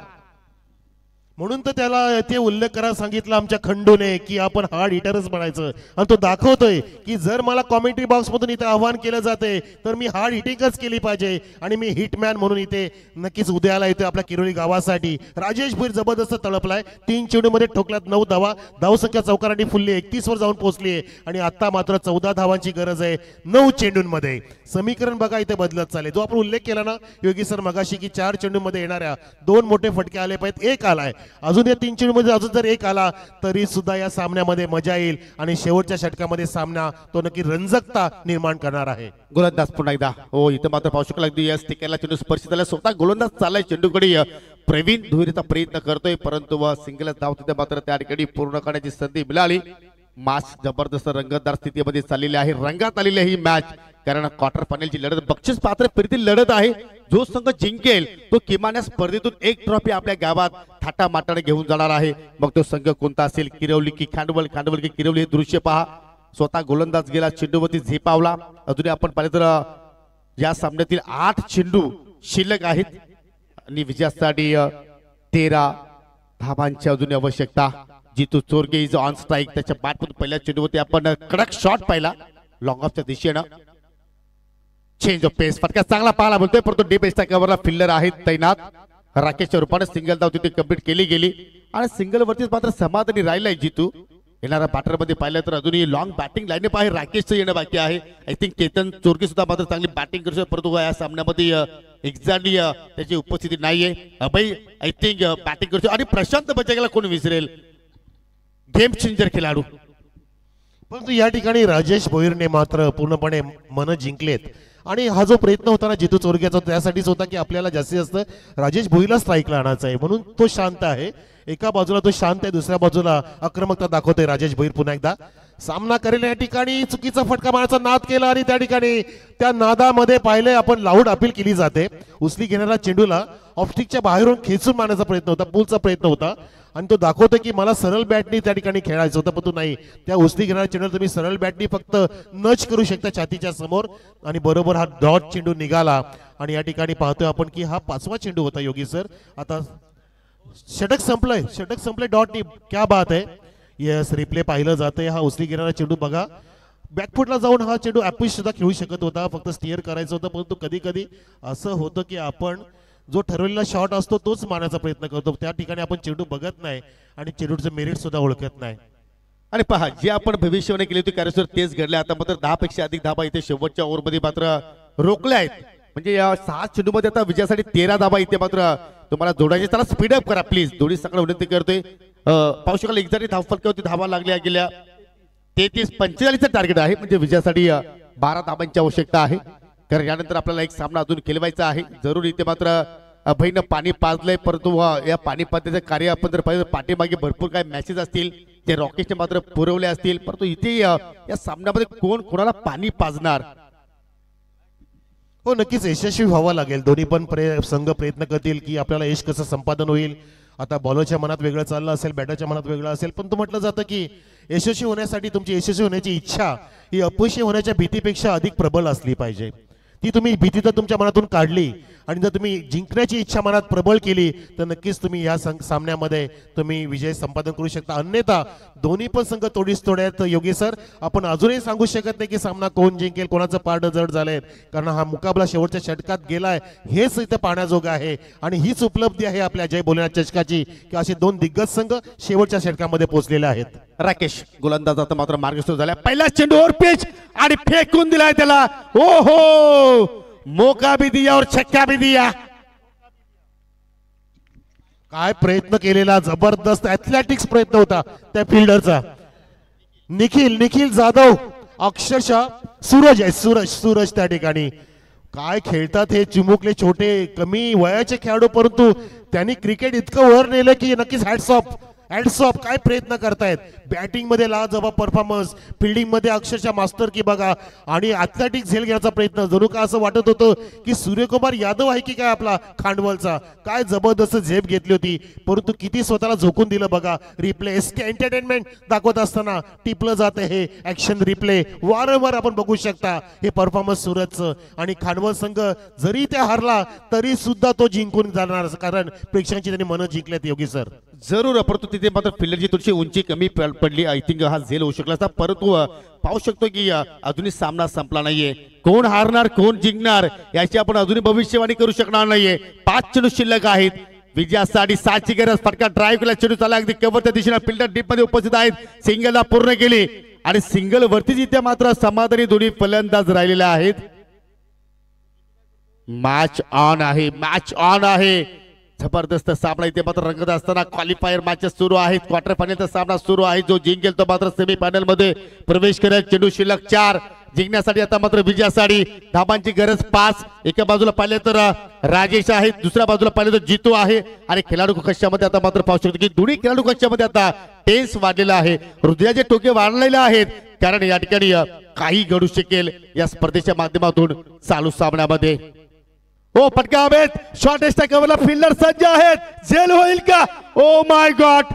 म्हणून तर त्याला ते उल्लेख करायला सांगितलं आमच्या खंडूने की आपण हार्ड हिटरच म्हणायचं. आणि तो दाखवतोय की जर मला कॉमेंट्री बॉक्स मधून इथे आव्हान केलं जाते तर मी हार्ड हिटिंगच केली पाहिजे आणि मी हिटमॅन म्हणून इथे नक्कीच उदयाला येतोय आपल्या किरोली गावासाठी. राजेश भोईर जबरदस्त तळपलाय. 3 चेंडूमध्ये ठोकल्यात 9 धावा. धावसंख्या चौकारांनी फुलली 31 वर जाऊन पोहोचली आहे आणि आता मात्र 14 धावांची गरज आहे 9 चेंडूंमध्ये. समीकरण बघा इथे बदलत चालले. जो आपण उल्लेख केला ना योगी सर मगाशी की 4 चेंडूमध्ये येणाऱ्या 2 मोठे फटके आले पाहिजेत, 1 आलाय. अजून या 3 चेंडूमध्ये अजून जर 1 आला तरी सुद्धा या सामन्यामध्ये मजा येईल आणि शेवटच्या षटकामध्ये सामना तो नक्की रंजकता निर्माण करणार आहे. गोलंदाज पुन्हा एकदा हो इथं मात्र पाहू शकला अगदी या स्टिकरला चेंडू स्पर्श झाला. स्वतः गोलंदाज चाललाय चेंडूकडे. प्रवीण धुरीचा प्रयत्न करतोय, परंतु सिंगलच धाव तिथे मात्र त्या ठिकाणी पूर्ण करण्याची संधी मिळाली. मॅच जबरदस्त रंगतदार स्थितीमध्ये चाललेली आहे, रंगात आलेली आहे ही मॅच. कारण क्वार्टर फायनलची लढत बक्षीस पात्र फेरीतील लढत आहे. जो संघ जिंकेल तो किमान या स्पर्धेतून 1 ट्रॉफी आपल्या गावात थाटा माटाने घेऊन जाणार आहे. मग तो संघ कोणता असेल, किरवली की खांडवल, खांडवल की किरवली, हे दृश्य पहा. स्वतः गोलंदाज गेला, चेंडूवरती झेपावला. अजूनही आपण पाहिलं तर या सामन्यातील 8 चेंडू शिल्लक आहेत आणि विजयासाठी 13 धावांची अजून आवश्यकता. जितू चोरगे इज ऑन स्ट्राईक. त्याच्या बॅटमधून पहिल्या चेंडूवरती आपण कडक शॉट पाहिला लॉंग ऑफच्या दिशेनं. चेंज ऑफ पेस फटका चांगला पाहायला बोलतोय, परंतु डीप एजच्या कव्हरला फिल्डर आहेत तैनात. राकेशच्या रूपाने सिंगल धाव तिथे कंप्लीट केली गेली आणि सिंगल वरतीच मात्र समाधानी राहिलाय जितू. येणाऱ्या बॅटरमध्ये पाहिलं तर अजूनही लॉंग बॅटिंग लाईनअप आहे. राकेशचं येणं बाकी आहे. आय थिंक केतन चोरके सुद्धा मात्र चांगली बॅटिंग करू शकतो, परंतु या सामन्यामध्ये एक्झॅक्टली त्याची उपस्थिती नाहीये. अभय आय थिंक बॅटिंग करू शकतो आणि प्रशांत बजागला कोण विसरेल, गेम चेंजर खेळाडू. परंतु या ठिकाणी राजेश भोईरने मात्र पूर्णपणे मन जिंकलेत आणि हा जो प्रयत्न होता ना जितू चोरग्याचा त्यासाठीच होता की आपल्याला जास्तीत जास्त राजेश भोईरला स्ट्राईकला आणायचं आहे, म्हणून तो शांत आहे. एका बाजूला तो शांत आहे, दुसऱ्या बाजूला आक्रमकता दाखवतोय राजेश भोईर. पुन्हा एकदा सामना करेल या ठिकाणी चुकीचा फटका मारण्याचा नाद केला आणि त्या ठिकाणी त्या नादामध्ये पाहिले आपण लाऊड अपील केली जाते. उचली घेणारा चेंडूला ऑफस्टिकच्या बाहेरून खेचून मारण्याचा प्रयत्न होता, पुलचा प्रयत्न होता आणि तो दाखवतोय की मला सरळ बॅटनी त्या ठिकाणी खेळायचं होतं, पण तो नाही. त्या उचली घेणाऱ्या चेंडूला तुम्ही सरळ बॅटनी फक्त नच करू शकता छातीच्या समोर आणि बरोबर हा डॉट चेंडू निघाला. आणि या ठिकाणी पाहतोय आपण की हा 5वा चेंडू होता योगी सर. आता षटक संपलंय डॉट. क्या बात आहे. यस, रिप्ले पाहिलं जातंय. हा उचली घेणारा चेंडू बघा, बॅकफुटला जाऊन हा चेंडू ॲपिश सुद्धा खेळू शकत होता, फक्त स्टिअर करायचं होतं. परंतु कधी कधी असं होतं की आपण जो ठरवलेला शॉट असतो तोच मारण्याचा प्रयत्न करतो, त्या ठिकाणी आपण चेंडू बघत नाही आणि चेंडूचं मेरिट सुद्धा ओळखत नाही. आणि पहा, जे आपण भविष्यवाणी केली होती कार्यसर तेच घडले. आता मात्र 10 पेक्षा अधिक धाबा इथे शेवटच्या ओव्हरमध्ये मात्र रोखल्या आहेत. म्हणजे या 6 चेंडूमध्ये आता विजयासाठी 13 धाबा इथे मात्र तुम्हाला जोडायचे. त्याला स्पीडअप करा प्लीज, दोन्ही सगळं विनंती करतोय. पाहू शकाल एक्झॅक्टली धावफलकावरती धाबा लागल्या गेल्या 33-45चं टार्गेट आहे. म्हणजे विजयासाठी 12 धाबांची आवश्यकता आहे, कारण यानंतर आपल्याला एक सामना अजून खेळवायचा आहे. जरूर इथे मात्र अभयनं पाणी पाजलंय, परंतु या पाणी पाजण्याचं कार्य आपण जर पाहिजे पाठीमागे भरपूर काही मॅचेस असतील जे रॉकेशने मात्र पुरवले असतील, परंतु इथे या सामन्यामध्ये कोण कोणाला पाणी पाजणार. हो, नक्कीच यशस्वी व्हावं लागेल. दोन्ही पण संघ प्रयत्न करतील की आपल्याला यश कसं संपादन होईल. आता बॉलरच्या मनात वेगळं चाललं असेल, बॅटरच्या मनात वेगळं असेल, पण तो म्हटलं जातं की यशस्वी होण्यासाठी तुमची यशस्वी होण्याची इच्छा ही अपयशी होण्याच्या भीतीपेक्षा अधिक प्रबळ असली पाहिजे. ती तुम्ही भीती तर तुमच्या मनातून काढली आणि जर तुम्ही जिंकण्याची इच्छा मनात प्रबळ केली तर नक्कीच तुम्ही या सामन्यामध्ये तुम्ही विजय संपादन करू शकता. अन्यथा दोन्ही पण संघ तोडीस तोड्यात योगी सर. आपण अजूनही सांगू शकत नाही की सामना कोण जिंकेल, कोणाचं पारडं जड झालंय, कारण हा मुकाबला शेवटच्या षटकात गेलाय हेच इथं पाहण्याजोगं आहे. आणि हीच उपलब्धी आहे आपल्या जय भोलेनाथ चषकाची की असे 2 दिग्गज संघ शेवटच्या षटकामध्ये पोहोचलेले आहेत. राकेश गोलंदाज आता मात्र मार्गस्थ झाला. पहिला चेंडूवर पिच आणि फेकून दिलाय त्याला. ओहो, मौका भी दिया और छक्का भी दिया. काय प्रयत्न केलेला, जबरदस्त ऍथलेटिक्स प्रयत्न होता त्या फिल्डरचा. निखिल जाधव, अक्षरशः सूरज त्या ठिकाणी काय खेळतात हे चिमुकले छोटे कमी वयाचे खेळाडू, परंतु त्यांनी क्रिकेट इतकं वर नेलं की नक्कीच हॅट्स ऑफ. काय प्रयत्न करतायत. बॅटिंग मध्ये लाजवाब परफॉर्मन्स, फिल्डिंग मध्ये अक्षरशः मास्टर की बघा आणि ऍथलेटिक झेल घेण्याचा प्रयत्न. जणू का असं वाटत होतं की सूर्यकुमार यादव आहे की काय आपला खांडवलचा. काय जबरदस्त झेप घेतली होती, परंतु किती स्वतःला झोकून दिलं बघा. रिप्ले एसके एंटरटेनमेंट दाखवत असताना टिपलं जाते हे ऍक्शन रिप्ले वारंवार आपण बघू शकता. हे परफॉर्मन्स सूरजचं आणि खांडवल संघ जरी ते हारला तरी सुद्धा तो जिंकून जाणार, कारण प्रेक्षकांची त्यांनी मनं जिंकल्यात योगी सर. जरूर, परंतु तिथे मात्र फिल्डरची थोडीशी उंची कमी पडली. आय थिंक हा झेल होऊ शकला असता, परंतु पाहू शकतो की अजूनही सामना संपला नाहीये. कोण हारणार कोण जिंकणार याची आपण अजूनही भविष्यवाणी करू शकणार नाहीये. 5 चेंडू शिल्लक आहेत. विजयासाठी 7ची गरज. फटका ड्राईव्ह केला, चेंडू चालला अगदी कव्हरच्या दिशेने. फिल्डर डीप मध्ये उपस्थित आहेत. सिंगलला पूर्ण केली आणि सिंगल वरतीच इथे मात्र समाधानी दोन्ही फलंदाज राहिलेले आहेत. मॅच ऑन आहे. जबरदस्त सामना इथे मात्र रंगत असताना क्वालिफायर मॅचेस सुरू आहेत. क्वार्टर फायनलचा सामना सुरू आहे. जो जिंकेल तो मात्र सेमी फायनल मध्ये प्रवेश करेल. चेंडू शिल्लक 4. जिंकण्यासाठी आता मात्र विजयासाठी धाबांची गरज 5. एका बाजूला पाहिले तर राजेश आहे, दुसऱ्या बाजूला पाहिले तर जितू आहे आणि खेळाडू कक्षामध्ये आता मात्र पाहू शकतो की दोन्ही खेळाडू कक्षामध्ये आता टेन्स वाढलेला आहे. हृदयाचे टोके वाढलेले आहेत, कारण या ठिकाणी काही घडू शकेल या स्पर्धेच्या माध्यमातून चालू सामन्यामध्ये. ओ फटका अभेद. शॉर्टेस्टच्या कव्हरला फिल्डर सज्ज आहेत. झेल होईल का? ओ माय गॉड,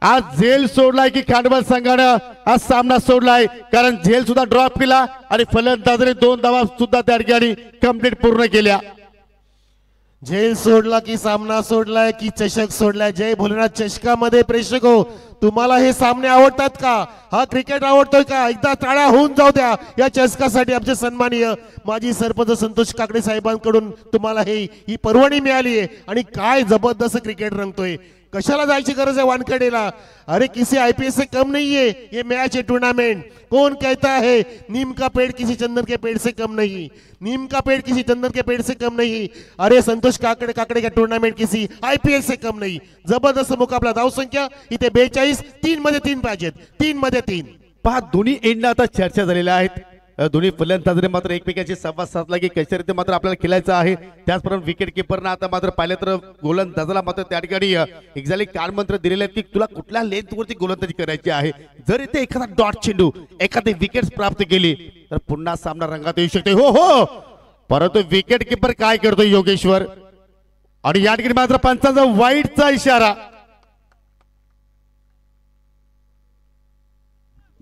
आज झेल सोडलाय की खांडवल संघानं आज सामना सोडलाय, कारण झेल सुद्धा ड्रॉप केला आणि फलंदाजाने 2 धावा सुद्धा त्या ठिकाणी कंप्लीट पूर्ण केल्या. झेल सोडला की सामना सोडलाय की चषक सोडलाय. जय भोलेनाथ चषकामध्ये प्रेक्षक हो, तुम्हाला हे सामने आवडतात का? हा क्रिकेट आवडतोय का? एकदा टाळ्या होऊन जाऊ द्या या चषकासाठी. आमचे सन्माननीय माजी सरपंच संतोष काकडे साहेबांकडून तुम्हाला ही परवानगी मिळाली आहे आणि काय जबरदस्त क्रिकेट रंगतोय. कशाला जायची गरज है वानखेड़ेला? अरे किसी आईपीएस से कम नहीं है ये मैच है, टूर्नामेंट। कौन कहता है नीम का पेड़ किसी चंदन के पेड़ से कम नहीं? नीम का पेड़ किसी चंदन के पेड़ से कम नहीं। अरे संतोष काकडे का टूर्नामेंट किसी आईपीएल से कम नहीं। जबरदस्त मुकाबला, धाव संख्या इथे 42, 3 मध्ये 3 पाहिजेत, 3 मध्ये 3। पहा दोन्ही एंडला आता चर्चा झालेल्या आहेत, दोन्ही फलंदाजांनी मात्र एकमेकांशी संवाद साधला की कशा रीते मात्र आपल्याला खेळायचं आहे। त्याचप्रमाणे विकेट किपरना आता मात्र पाहिलं तर गोलंदाजाला मात्र त्या ठिकाणी एक्झॅक्टली कानमंत्र दिलेले आहेत की तुला कुठल्या लेंथ वरती गोलंदाजी करायची आहे। जर इथे एखादा डॉट चेंडू एखादी विकेट प्राप्त केली तर पुन्हा सामना रंगात येऊ शकते। हो हो, परंतु विकेट किपर काय करतोय योगेश्वर, आणि या ठिकाणी मात्र पंचांचा वाईटचा इशारा।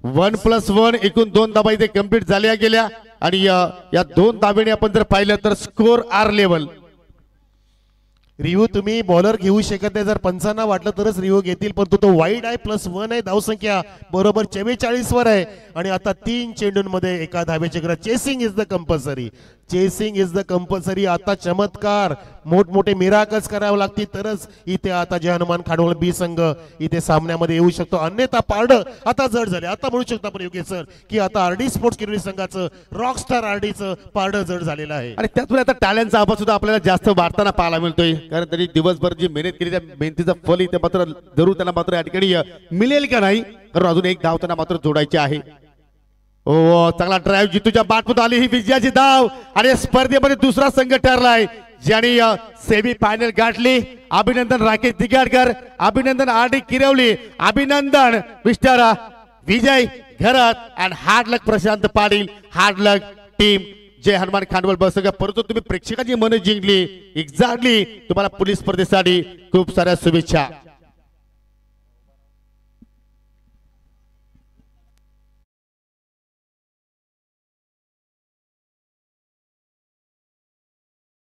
1+1 एकूण 2 धाबा इथे कंप्लीट झाल्या गेल्या, आणि या 2 धाब्याने आपण जर पाहिलं तर स्कोर आर लेवल। रिव्ह्यू तुम्ही बॉलर घेऊ शकत नाही, जर पंचांना वाटलं तरच रिव्ह्यू घेतील, परंतु तो वाईड आहे, +1 आहे, धावसंख्या बरोबर 44 वर आहे, आणि आता 3 चेंडूंमध्ये एका धाब्याची गरज। Chasing is the compulsory, chasing is the compulsory. आता चमत्कार, मोठमोठे मिराकल्स करावे लागतील तरच इथे आता जय हनुमान खांडवळ बी संघ इथे सामन्यामध्ये येऊ शकतो, अन्यथा पारड आता जड झाले। आता म्हणू शकतो आपण योगेश सर की आता आरडी स्पोर्ट्स किरवली संघाचं रॉकस्टार आरडीचं पारड जड झालेलं आहे, आणि त्याचमुळे आता टॅलेंटचा आवाज सुद्धा आपल्याला जास्त वाढताना पाहायला मिळतोय, कारण त्यांनी दिवसभर जी मेहनत केली त्या मेहनतीचं फल इथे मात्र जरूर त्यांना मात्र या ठिकाणी मिळेल का नाही, कारण अजून एक धाव त्यांना मात्र जोडायची आहे। ओ चांगला ड्राईव्ह, जितूच्या बाटमध्ये आली ही विजयाची धाव, आणि स्पर्धेमध्ये दुसरा संघ ठरलाय ज्यांनी सेमी फायनल गाठली। अभिनंदन राकेश दिगाडकर, अभिनंदन आरडी किरवली, अभिनंदन mister Vijay Gharat, and hard luck Prashant Patil, hard luck team Jai Hanuman Khandval बसंग। परंतु तुम्ही प्रेक्षकांची मन जिंकली, एक्झॅक्टली तुम्हाला पोलीस स्पर्धेसाठी खूप साऱ्या शुभेच्छा।